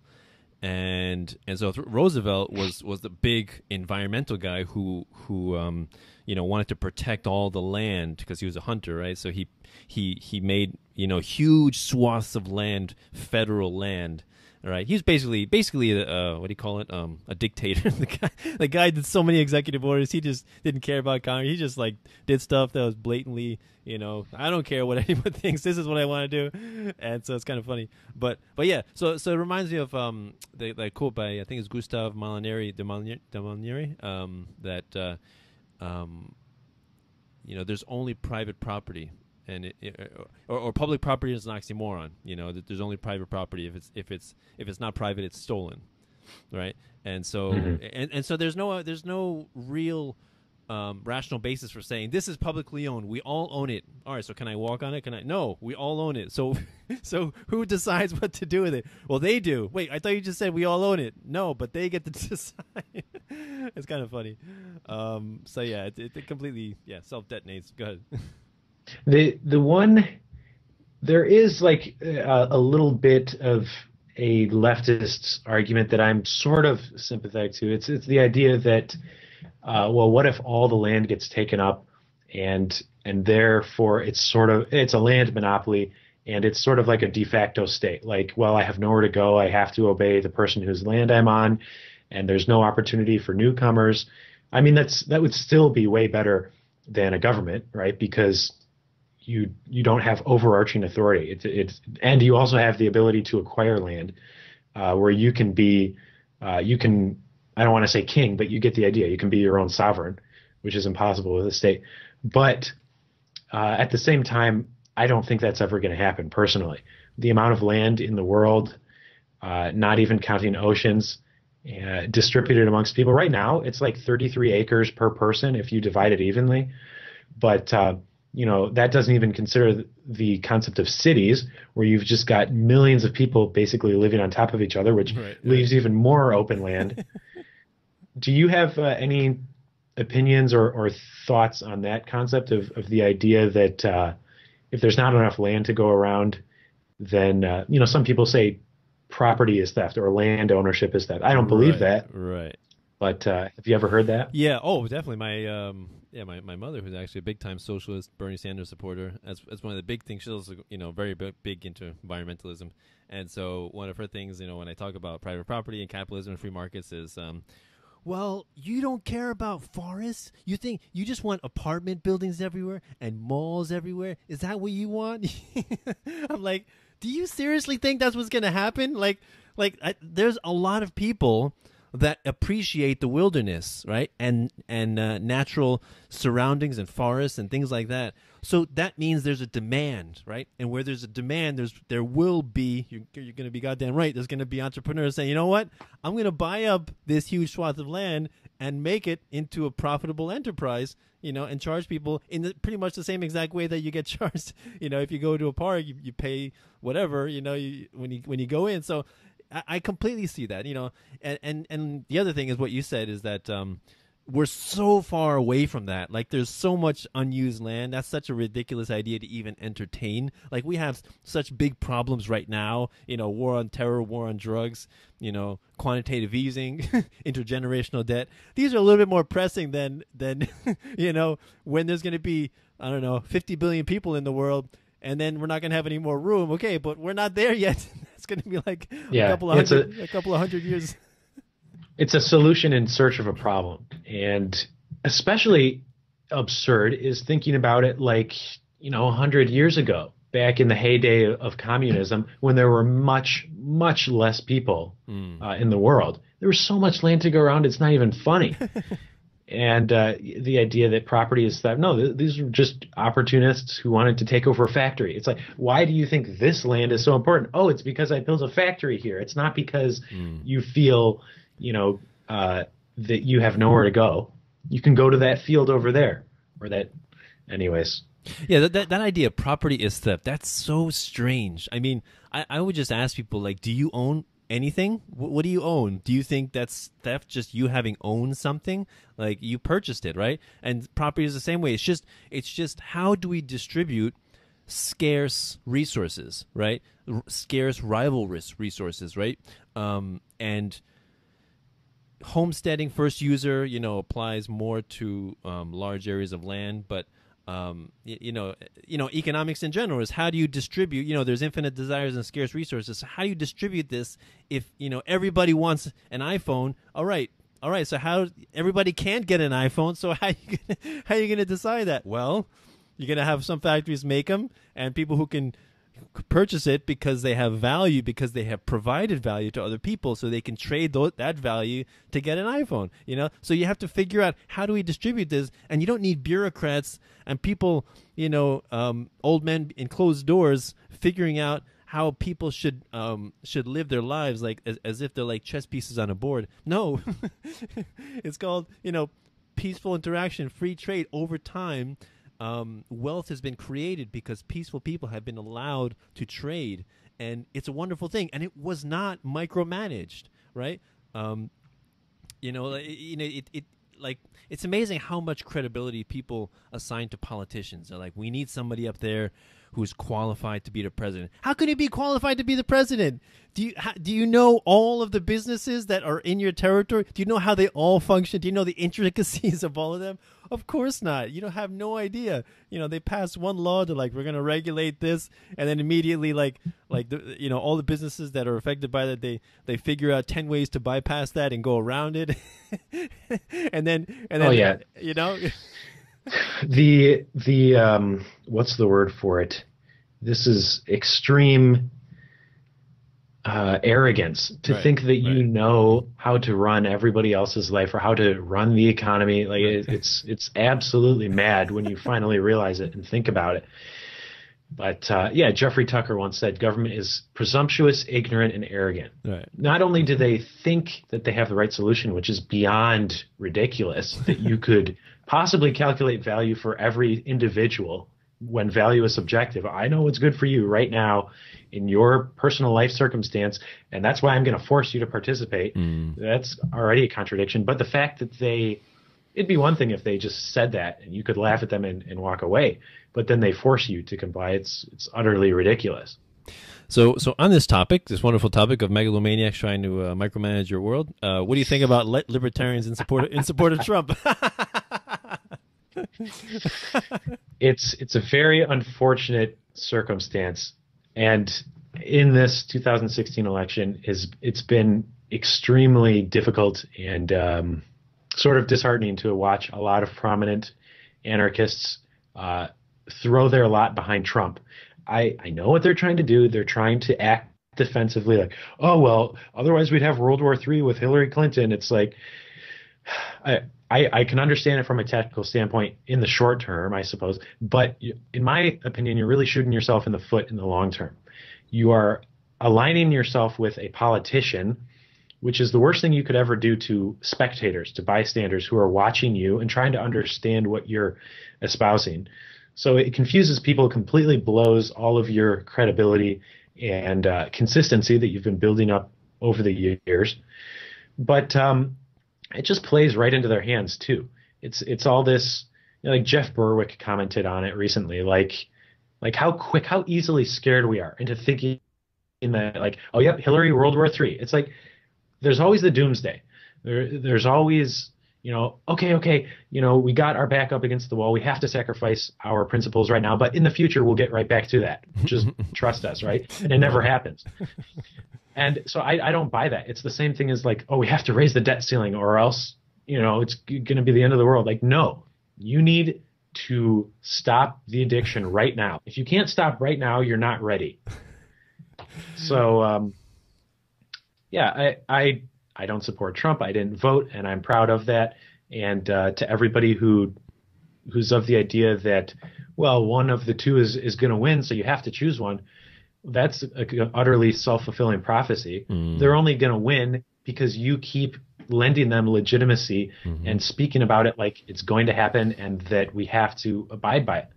and so Roosevelt was the big environmental guy who wanted to protect all the land because he was a hunter, right? So he made huge swaths of land, federal land. Right, he was basically what do you call it? A dictator. The guy did so many executive orders. He just didn't care about Congress. He just did stuff that was blatantly, I don't care what anyone thinks. This is what I want to do, and so it's kind of funny. But yeah, so it reminds me of the quote by I think it's Gustave de Molinari, that there's only private property. And or public property is an oxymoron. That there's only private property. If it's not private, it's stolen, right? And so and so there's no real rational basis for saying this is publicly owned. We all own it. All right, so can I walk on it? No, we all own it. So who decides what to do with it? Well, they do. Wait, I thought you just said we all own it. No, but they get to decide. It's kind of funny. So yeah, it completely self detonates. Go ahead. The one, there is a little bit of a leftist argument that I'm sort of sympathetic to. It's the idea that what if all the land gets taken up and therefore it's a land monopoly and it's sort of like a de facto state. I have nowhere to go. I have to obey the person whose land I'm on, and there's no opportunity for newcomers. I mean, that would still be way better than a government, right? Because you don't have overarching authority. And you also have the ability to acquire land, where you can be, I don't want to say king, but you get the idea. You can be your own sovereign, which is impossible with a state. But at the same time, I don't think that's ever going to happen personally. The amount of land in the world, not even counting oceans, distributed amongst people. Right now, it's 33 acres per person if you divide it evenly. But that doesn't even consider the concept of cities, where you've just got millions of people basically living on top of each other, which leaves even more open land. Do you have any opinions or thoughts on that concept of the idea that if there's not enough land to go around, then, some people say property is theft or land ownership is theft. I don't believe that. Right. But have you ever heard that? Yeah. Oh, definitely. My mother, who's actually a big time socialist, Bernie Sanders supporter, as one of the big things. She's also very big into environmentalism, and so one of her things, when I talk about private property and capitalism and free markets, is well, you don't care about forests. You think you just want apartment buildings everywhere and malls everywhere. Is that what you want? I'm like, do you seriously think that's what's going to happen? There's a lot of people that appreciate the wilderness, right, and natural surroundings and forests and things like that. So that means there's a demand, right? And where there's a demand, there will be. You're going to be goddamn right. There's going to be entrepreneurs saying, you know what? I'm going to buy up this huge swath of land and make it into a profitable enterprise, and charge people in pretty much the same exact way that you get charged. If you go to a park, you pay whatever, when you go in. So I completely see that, and the other thing is what you said is that we're so far away from that. There's so much unused land. That's such a ridiculous idea to even entertain. We have such big problems right now, war on terror, war on drugs, quantitative easing, intergenerational debt. These are a little bit more pressing than when there's going to be, 50 billion people in the world, and then we're not going to have any more room. Okay, but we're not there yet. It's going to be a couple of hundred years. It's a solution in search of a problem. And especially absurd is thinking about it 100 years ago, back in the heyday of communism, when there were much, much less people in the world. There was so much land to go around, it's not even funny. And the idea that property is theft. No, these are just opportunists who wanted to take over a factory. It's why do you think this land is so important? Oh, it's because I built a factory here. It's not because you feel, that you have nowhere to go. You can go to that field over there, or that. Anyways. Yeah, that idea of property is theft. That's so strange. I mean, I would just ask people, do you own anything? What do you own? Do you think that's theft, just you having owned something? You purchased it, right? And property is the same way. It's just how do we distribute scarce resources, right? Scarce rival resources, right? And homesteading, first user, applies more to large areas of land, but economics in general is how do you distribute? There's infinite desires and scarce resources. So how do you distribute this if everybody wants an iPhone? All right. So how everybody can't get an iPhone? So how are you gonna decide that? Well, you're gonna have some factories make them, and people who can purchase it because they have value, because they have provided value to other people, so they can trade that value to get an iPhone. So you have to figure out, how do we distribute this? And you don't need bureaucrats and people, old men in closed doors figuring out how people should live their lives like as if they're like chess pieces on a board. No, it's called peaceful interaction, free trade. Over time, wealth has been created because peaceful people have been allowed to trade, and it's a wonderful thing. And it was not micromanaged, right? It's amazing how much credibility people assign to politicians. They're like, we need somebody up there who's qualified to be the president. How can he be qualified to be the president? Do you know all of the businesses that are in your territory? Do you know how they all function? Do you know the intricacies of all of them? Of course not. You don't have no idea. They pass one law to like, we're going to regulate this, and then immediately all the businesses that are affected by that, they figure out 10 ways to bypass that and go around it. and then the what's the word for it? This is extreme arrogance to think that you know how to run everybody else's life or how to run the economy. Like it's absolutely mad when you finally realize it and think about it. But Jeffrey Tucker once said, government is presumptuous, ignorant, and arrogant. Right. Not only do they think that they have the right solution, which is beyond ridiculous, that you could possibly calculate value for every individual when value is subjective. I know what's good for you right now in your personal life circumstance, and that's why I'm going to force you to participate. That's already a contradiction. But the fact that it'd be one thing if they just said that and you could laugh at them and walk away, but then they force you to comply. It's utterly ridiculous. So on this topic, this wonderful topic of megalomaniacs trying to micromanage your world, what do you think about libertarians in support of Trump? It's a very unfortunate circumstance, and in this 2016 election, it's been extremely difficult and sort of disheartening to watch a lot of prominent anarchists throw their lot behind Trump. I know what they're trying to do. They're trying to act defensively, like, oh, well, otherwise we'd have World War III with Hillary Clinton. It's like, I can understand it from a tactical standpoint in the short term, I suppose. But in my opinion, you're really shooting yourself in the foot in the long term. You are aligning yourself with a politician, which is the worst thing you could ever do to spectators, to bystanders who are watching you and trying to understand what you're espousing. So it confuses people, completely blows all of your credibility and consistency that you've been building up over the years. But it just plays right into their hands too. It's all this, like Jeff Berwick commented on it recently, like how easily scared we are into thinking that, like, oh yep, Hillary, World War III. It's like there's always the doomsday. There's always, okay, we got our back up against the wall. We have to sacrifice our principles right now, but in the future we'll get right back to that. Just trust us, right? And it never happens. And so I don't buy that. It's the same thing as like, oh, we have to raise the debt ceiling or else, it's going to be the end of the world. Like, no, you need to stop the addiction right now. If you can't stop right now, you're not ready. So, I don't support Trump. I didn't vote, and I'm proud of that. And to everybody who's of the idea that, well, one of the two is going to win, so you have to choose one. That's an utterly self-fulfilling prophecy. They're only going to win because you keep lending them legitimacy and speaking about it like it's going to happen and that we have to abide by it.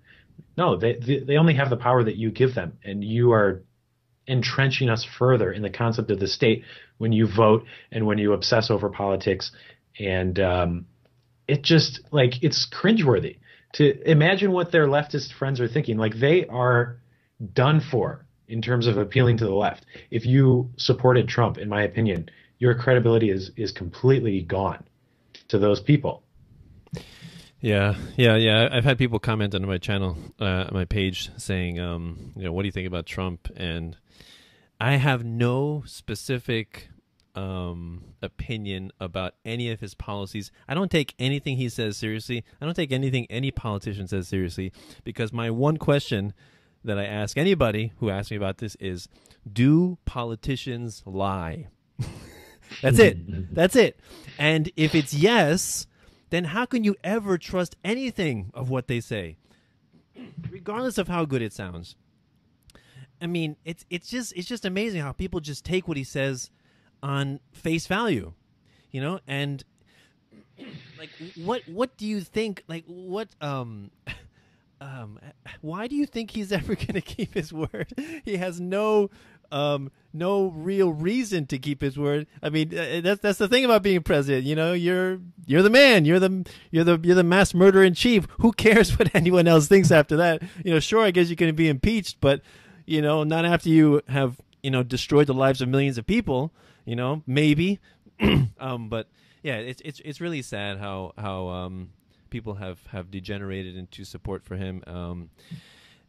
No, they only have the power that you give them, and you are entrenching us further in the concept of the state when you vote and when you obsess over politics. And it just, like, it's cringeworthy to imagine what their leftist friends are thinking. Like, they are done for in terms of appealing to the left. If you supported Trump, in my opinion, your credibility is completely gone to those people. Yeah. I've had people comment on my channel, my page, saying, what do you think about Trump? And I have no specific opinion about any of his policies. I don't take anything he says seriously. I don't take anything any politician says seriously, because my one question that I ask anybody who asks me about this is, do politicians lie? That's it. That's it. And if it's yes, then how can you ever trust anything of what they say, regardless of how good it sounds? I mean, it's just amazing how people just take what he says on face value, and like what do you think? Like why do you think he's ever going to keep his word? He has no real reason to keep his word. I mean, that's the thing about being president. You're the man. You're the mass murderer in chief. Who cares what anyone else thinks after that? Sure, I guess you're going to be impeached, but not after you have destroyed the lives of millions of people. Maybe, but yeah, it's really sad how people have degenerated into support for him.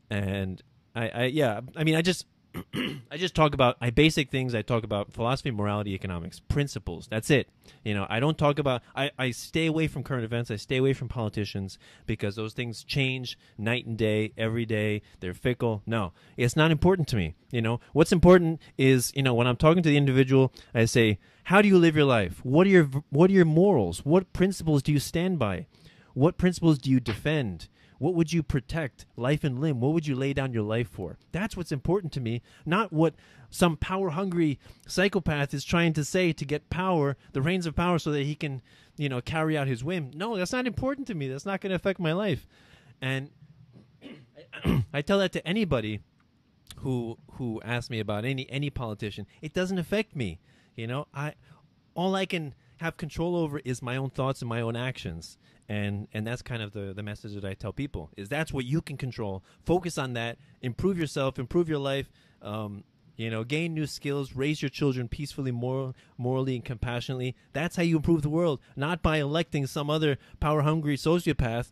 And I just talk about basic things. I talk about philosophy, morality, economics, principles. That's it. I don't talk about, I stay away from current events. I stay away from politicians, because those things change night and day, every day. They're fickle. No, it's not important to me. What's important is, when I'm talking to the individual, I say, how do you live your life? What are your morals? What principles do you stand by? What principles do you defend? What would you protect, life and limb? What would you lay down your life for? That's what's important to me, not what some power-hungry psychopath is trying to say to get power, the reins of power, so that he can, carry out his whim. No, that's not important to me. That's not going to affect my life. And I tell that to anybody who asks me about any politician. It doesn't affect me. All I can have control over is my own thoughts and my own actions. And that's kind of the message that I tell people, is that's what you can control. Focus on that. Improve yourself. Improve your life. Gain new skills. Raise your children peacefully, morally, and compassionately. That's how you improve the world, not by electing some other power-hungry sociopath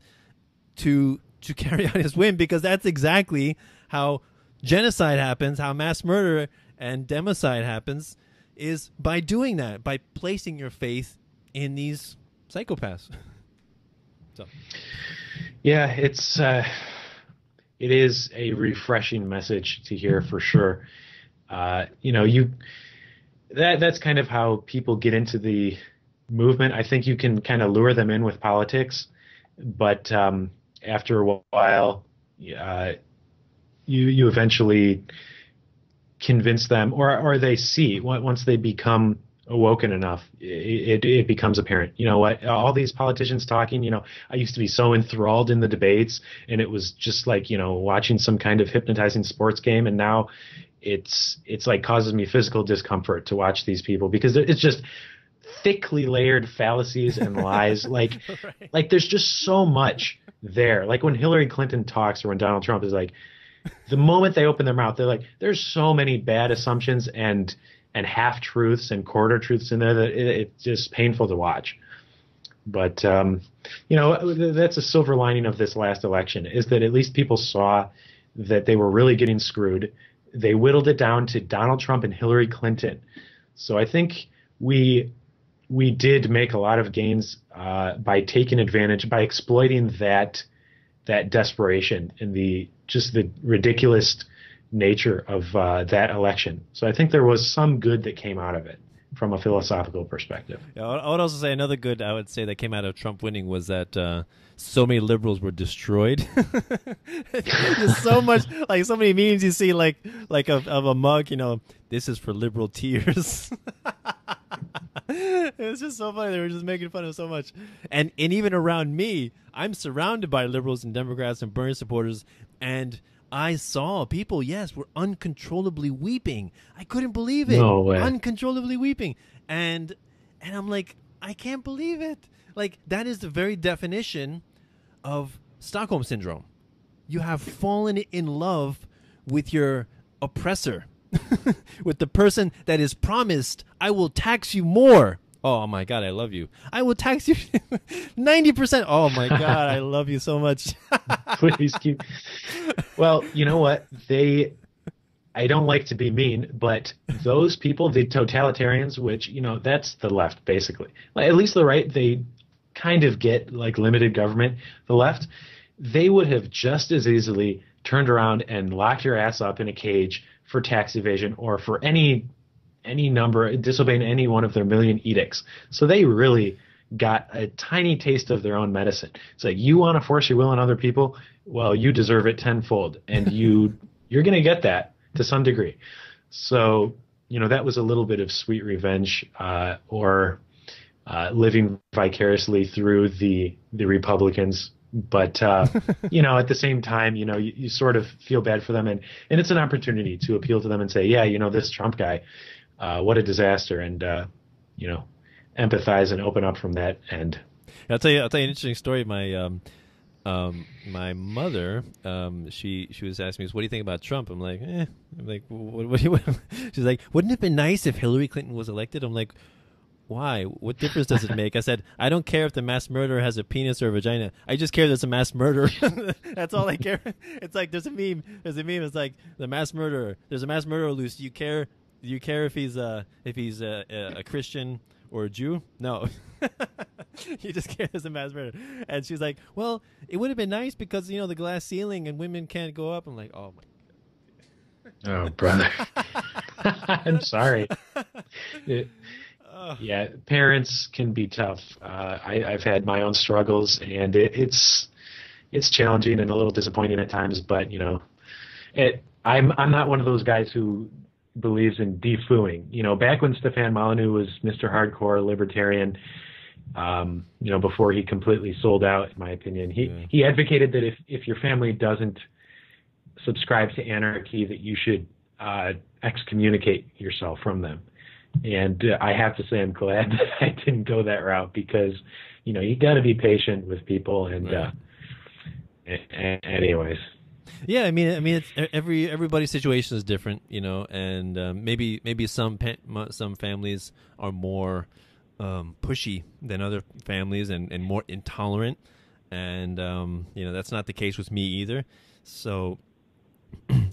to carry out his whim, because that's exactly how genocide happens, how mass murder and democide happens, is by doing that, by placing your faith in these psychopaths. So. Yeah, it is a refreshing message to hear, for sure. That's kind of how people get into the movement. I think you can kind of lure them in with politics, but after a while, you eventually convince them, or they see, once they become awoken enough, it becomes apparent. All these politicians talking, I used to be so enthralled in the debates, and it was just like, watching some kind of hypnotizing sports game. And now it's like causes me physical discomfort to watch these people, because it's just thickly layered fallacies and lies. Like there's just so much there. Like when Hillary Clinton talks, or when Donald Trump is like, the moment they open their mouth, they're like, there's so many bad assumptions and half-truths and quarter-truths in there that it's just painful to watch. But, that's a silver lining of this last election, is that at least people saw that they were really getting screwed. They whittled it down to Donald Trump and Hillary Clinton. So I think we did make a lot of gains by taking advantage, by exploiting that desperation and the ridiculous nature of that election. So I think there was some good that came out of it from a philosophical perspective. Yeah, I would also say another good I would say that came out of Trump winning was that so many liberals were destroyed. There's so much, like so many memes you see, like of a mug, this is for liberal tears. It was just so funny. They were just making fun of so much. And even around me, I'm surrounded by liberals and Democrats and Bernie supporters, and I saw people, were uncontrollably weeping. I couldn't believe it. No way. Uncontrollably weeping. And I'm like, I can't believe it. Like, that is the very definition of Stockholm Syndrome. You have fallen in love with your oppressor. with the person that is promised, I will tax you more. Oh my God, I love you. I will tax you 90%. Oh my God, I love you so much. Please keep. Well, you know what? I don't like to be mean, but those people, the totalitarians, which, that's the left, basically. At least the right, they kind of get like limited government. The left, they would have just as easily turned around and locked your ass up in a cage for tax evasion or for any number, disobeying any one of their million edicts. So they really got a tiny taste of their own medicine. It's like, you want to force your will on other people? Well, you deserve it tenfold, and you're going to get that to some degree. So, that was a little bit of sweet revenge, or living vicariously through the Republicans. But, at the same time, you sort of feel bad for them. And it's an opportunity to appeal to them and say, yeah, this Trump guy, what a disaster. And, empathize and open up from that end. I'll tell you an interesting story. My mother, she was asking me, what do you think about Trump? I'm like, I'm like, what do you? She's like, wouldn't it have been nice if Hillary Clinton was elected? I'm like, why? What difference does it make? I said, I don't care if the mass murderer has a penis or a vagina. I just care there's a mass murderer. That's all I care. It's like there's a meme. It's like the mass murderer. There's a mass murderer loose. Do you care? Do you care if he's a Christian or a Jew? No. You just care there's a mass murder. And she's like, well, it would have been nice because, the glass ceiling and women can't go up. I'm like, oh, my God. Oh, brother. I'm sorry. Yeah, parents can be tough. I've had my own struggles, and it's challenging and a little disappointing at times. But, I'm not one of those guys who believes in defooing. Back when Stefan Molyneux was Mr. Hardcore Libertarian, before he completely sold out, in my opinion, he advocated that if your family doesn't subscribe to anarchy, that you should excommunicate yourself from them. And I have to say I'm glad that I didn't go that route, because, you got to be patient with people. And anyways. Yeah, I mean, it's everybody's situation is different, and maybe some families are more pushy than other families and more intolerant, and that's not the case with me either. So,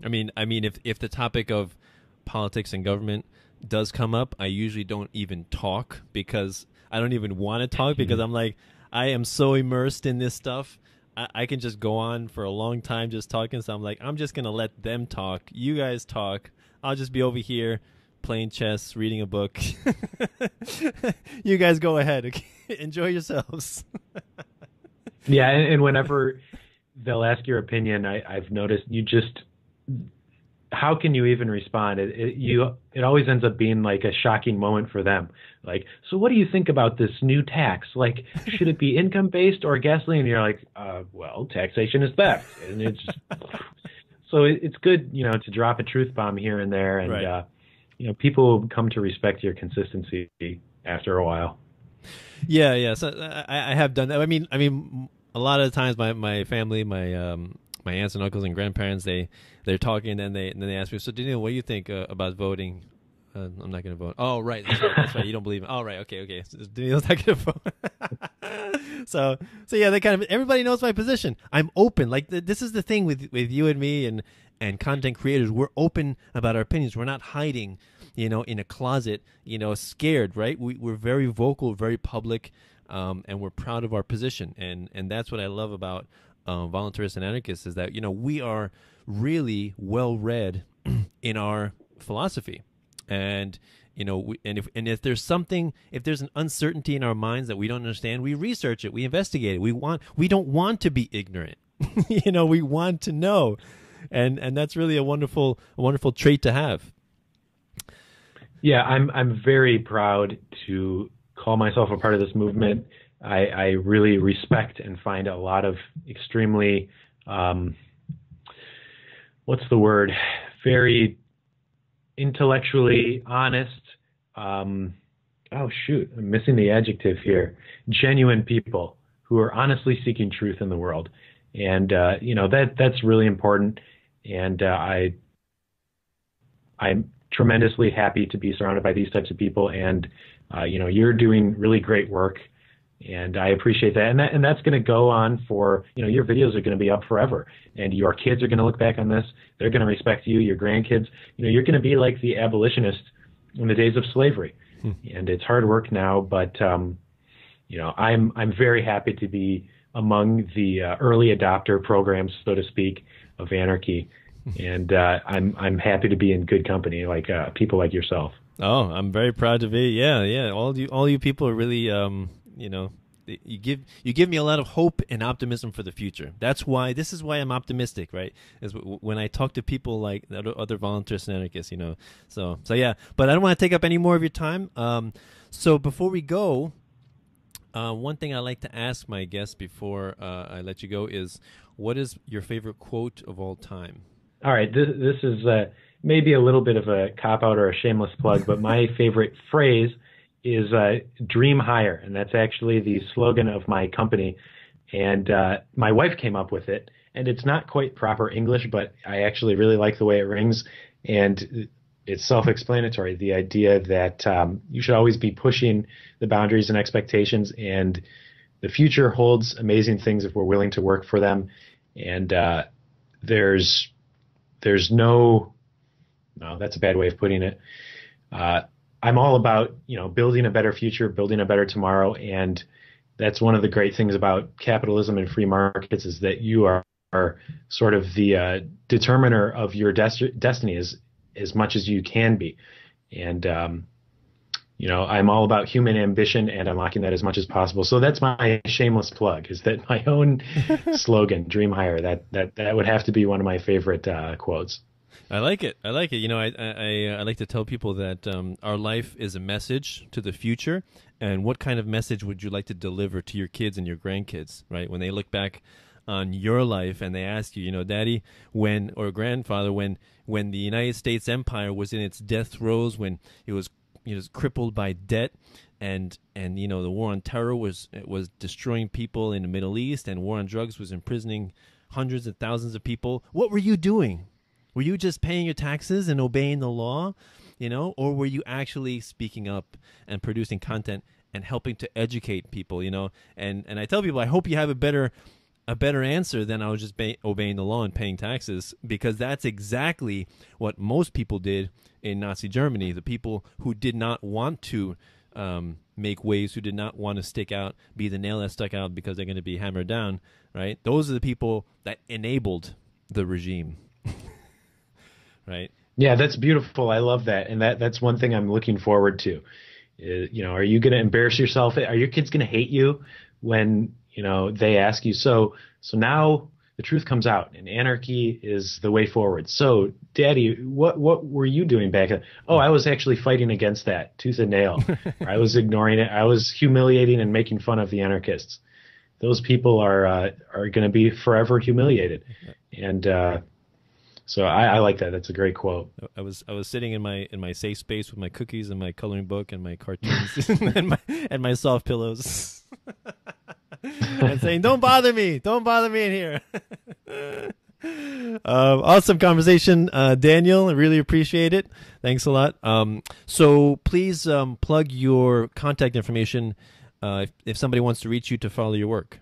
I mean, if the topic of politics and government does come up, I usually don't even talk, because I don't even want to talk, because I'm like, I am so immersed in this stuff. I can just go on for a long time just talking. So I'm like, I'm just going to let them talk. You guys talk. I'll just be over here playing chess, reading a book. You guys go ahead. Okay? Enjoy yourselves. Yeah, and whenever they'll ask your opinion, I've noticed you just... How can you even respond? It always ends up being like a shocking moment for them. Like, so what do you think about this new tax? Like, should it be income based or gasoline? And you're like, well, taxation is theft, and it's so it's good, to drop a truth bomb here and there, and right. People will come to respect your consistency after a while. Yeah. So I have done that. I mean, a lot of the times my family, my aunts and uncles and grandparents, they're talking, and then they ask me, so Daniel, what do you think about voting? I'm not going to vote. Oh, right. That's right. You don't believe me. Oh, right. Okay. So Daniel's not going to vote. So yeah, everybody knows my position. I'm open. Like this is the thing with you and me and content creators. We're open about our opinions. We're not hiding, in a closet, scared, right? We're very vocal, very public, and we're proud of our position. And that's what I love about Voluntarists and Anarchists, is that we are really well read in our philosophy, and if there's an uncertainty in our minds that we don't understand, we research it, we investigate it. We don't want to be ignorant. We want to know, and that's really a wonderful trait to have. Yeah, I'm very proud to call myself a part of this movement. I really respect and find a lot of extremely, very intellectually honest, oh shoot, I'm missing the adjective here, genuine people who are honestly seeking truth in the world. And, that's really important. And I'm tremendously happy to be surrounded by these types of people, and you're doing really great work, and I appreciate that. And that's going to go on for, your videos are going to be up forever, and your kids are going to look back on this. They're going to respect you, your grandkids. You're going to be like the abolitionists in the days of slavery. And it's hard work now, but I'm very happy to be among the early adopter programs, so to speak, of anarchy. And I'm happy to be in good company, like people like yourself. Oh, I'm very proud to be. Yeah. All you people are really, you give me a lot of hope and optimism for the future. This is why I'm optimistic, right? Is when I talk to people like other voluntarists and anarchists, So yeah. But I don't want to take up any more of your time. So before we go, one thing I like to ask my guests before I let you go is, what is your favorite quote of all time? All right, this is maybe a little bit of a cop-out or a shameless plug, but my favorite phrase is dream higher, and that's actually the slogan of my company. And my wife came up with it, and it's not quite proper English, but I actually really like the way it rings, and it's self-explanatory, the idea that you should always be pushing the boundaries and expectations, and the future holds amazing things if we're willing to work for them. And there's no, that's a bad way of putting it. I'm all about, building a better future, building a better tomorrow. And that's one of the great things about capitalism and free markets, is that you are sort of the determiner of your destiny as much as you can be. And, I'm all about human ambition and unlocking that as much as possible. So that's my shameless plug, is that my own slogan, dream higher, that would have to be one of my favorite quotes. I like it. I like to tell people that our life is a message to the future. And what kind of message would you like to deliver to your kids and your grandkids, right? When they look back on your life and they ask you, Daddy, or grandfather, when the United States Empire was in its death throes, when it was crippled by debt, and the war on terror was destroying people in the Middle East, and war on drugs was imprisoning hundreds of thousands of people. What were you doing? Were you just paying your taxes and obeying the law, or were you actually speaking up and producing content and helping to educate people, And I tell people, I hope you have a better answer than I was just obeying the law and paying taxes, because that's exactly what most people did in Nazi Germany. The people who did not want to make waves, who did not want to be the nail that stuck out because they're going to be hammered down, right? Those are the people that enabled the regime, right? Yeah, that's beautiful. I love that. And that's one thing I'm looking forward to. Are you going to embarrass yourself? Are your kids going to hate you when they ask you, so now the truth comes out and anarchy is the way forward. So, Daddy, what were you doing back then? Oh, I was actually fighting against that tooth and nail. I was ignoring it. I was humiliating and making fun of the anarchists. Those people are going to be forever humiliated. And so I like that. That's a great quote. I was sitting in my safe space with my cookies and my coloring book and my cartoons and my soft pillows. And saying, don't bother me in here. Awesome conversation, Daniel. I really appreciate it. Thanks a lot. So please plug your contact information if somebody wants to reach you to follow your work.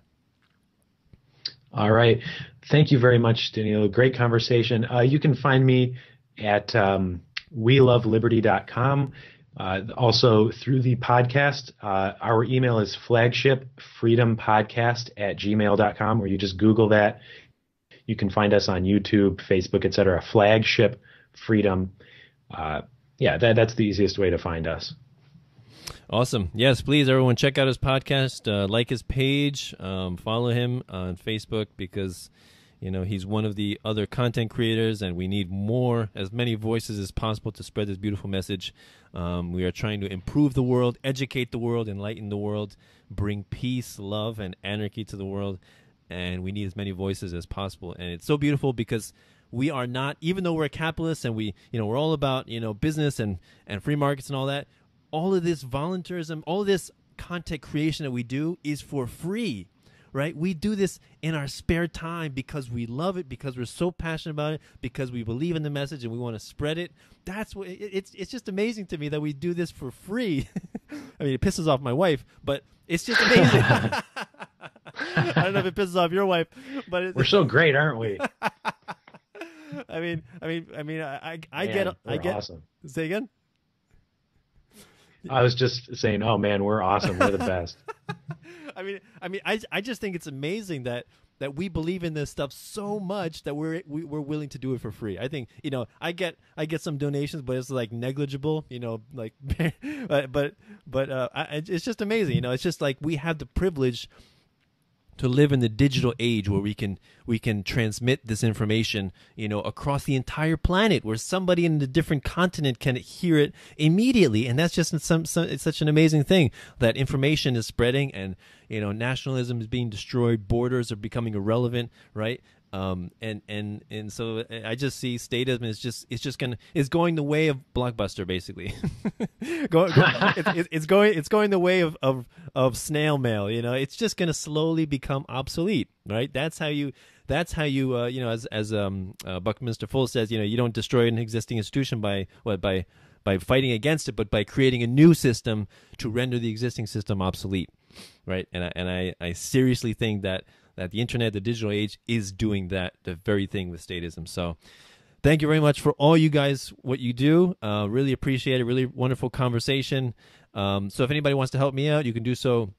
All right. Thank you very much, Daniel. Great conversation. You can find me at weloveliberty.com. Also through the podcast. Our email is flagshipfreedompodcast@gmail.com, or you just Google that. You can find us on YouTube, Facebook, etc. Flagship Freedom. That's the easiest way to find us. Awesome. Yes, please, everyone, check out his podcast, like his page, follow him on Facebook, because he's one of the other content creators, and we need as many voices as possible to spread this beautiful message. We are trying to improve the world, educate the world, enlighten the world, bring peace, love, and anarchy to the world, and we need as many voices as possible. And it's so beautiful because we are not, even though we're capitalists and we're all about business and free markets and all that. All of this voluntarism, all of this content creation that we do is for free. right? We do this in our spare time because we love it, because we're so passionate about it, because we believe in the message and we want to spread it. That's what it's just amazing to me that we do this for free. I mean, it pisses off my wife, but it's just amazing. I don't know if it pisses off your wife, but we're so great, aren't we? I get awesome. Say again. I was just saying, oh man, we're awesome. We're the best. I just think it's amazing that we believe in this stuff so much that we're willing to do it for free. I think, I get some donations, but it's like negligible, like, but it's just amazing. It's just like we have the privilege to live in the digital age where we can transmit this information, across the entire planet, where somebody in a different continent can hear it immediately. And that's just it's such an amazing thing that information is spreading, and, nationalism is being destroyed. Borders are becoming irrelevant, right? And so I just see statism is going the way of Blockbuster, basically. It's going the way of snail mail. It's just going to slowly become obsolete, right? That's how you as Buckminster Fuller says, you don't destroy an existing institution by fighting against it, but by creating a new system to render the existing system obsolete, right? And I seriously think that the internet, the digital age, is doing the very thing with statism. So thank you very much for all you guys, what you do. Really appreciate it. Really wonderful conversation. So if anybody wants to help me out, you can do so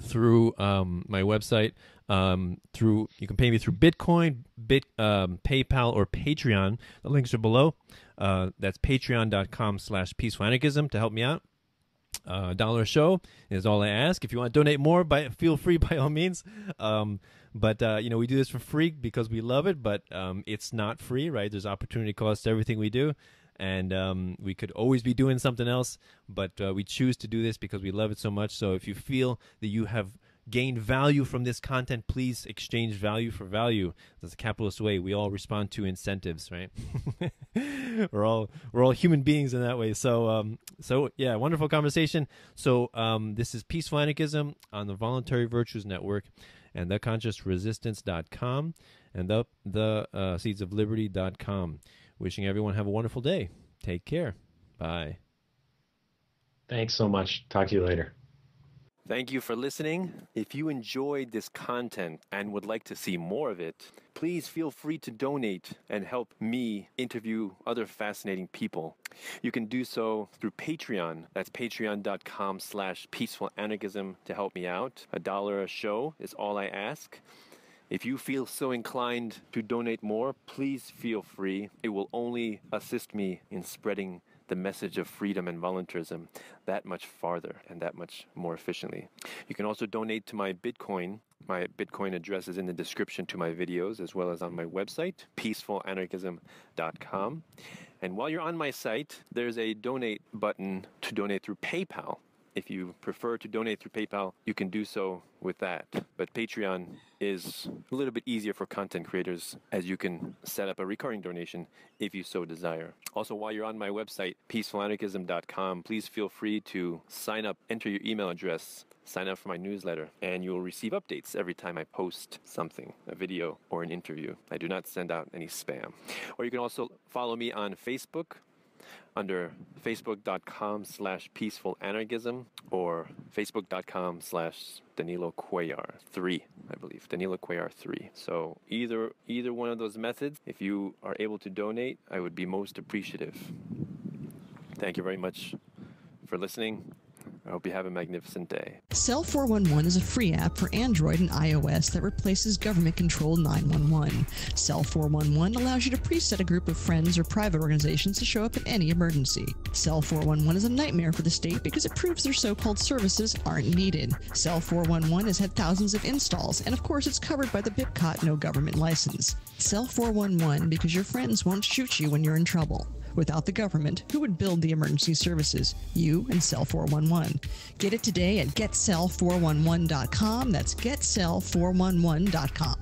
through my website. You can pay me through Bitcoin, PayPal, or Patreon. The links are below. That's patreon.com/peacefulanarchism to help me out. $1 a show is all I ask. If you want to donate more, feel free by all means. But we do this for free because we love it, but it's not free, right? There's opportunity cost to everything we do. And we could always be doing something else, but we choose to do this because we love it so much. So if you feel that you have gained value from this content, please exchange value for value. That's a capitalist way. We all respond to incentives, right? we're all human beings in that way. So yeah, wonderful conversation. So this is Peaceful Anarchism on the Voluntary Virtues Network, and theconsciousresistance.com, and the seedsofliberty.com. Wishing everyone have a wonderful day. Take care. Bye. Thanks so much. Talk to you later. Thank you for listening. If you enjoyed this content and would like to see more of it, please feel free to donate and help me interview other fascinating people. You can do so through Patreon. That's patreon.com/peacefulanarchism to help me out. $1 a show is all I ask. If you feel so inclined to donate more, please feel free. It will only assist me in spreading the message of freedom and voluntarism that much farther and that much more efficiently. You can also donate to my Bitcoin. My Bitcoin address is in the description to my videos, as well as on my website, peacefulanarchism.com. And while you're on my site, there's a donate button to donate through PayPal. If you prefer to donate through PayPal, you can do so with that. But Patreon is a little bit easier for content creators, as you can set up a recurring donation if you so desire. Also, while you're on my website, peacefulanarchism.com, please feel free to sign up, enter your email address, sign up for my newsletter, and you'll receive updates every time I post something, a video or an interview. I do not send out any spam. Or you can also follow me on Facebook under facebook.com/peacefulanarchism or facebook.com/Danilo Cuellar 3, I believe, Danilo Cuellar 3. So either one of those methods, if you are able to donate, I would be most appreciative. Thank you very much for listening. I hope you have a magnificent day. Cell 411 is a free app for Android and iOS that replaces government-controlled 911. Cell 411 allows you to preset a group of friends or private organizations to show up in any emergency. Cell 411 is a nightmare for the state because it proves their so-called services aren't needed. Cell 411 has had thousands of installs, and of course it's covered by the BIPCOT no government license. Cell 411 because your friends won't shoot you when you're in trouble. Without the government, who would build the emergency services? You and Cell 411. Get it today at getcell411.com. That's getcell411.com.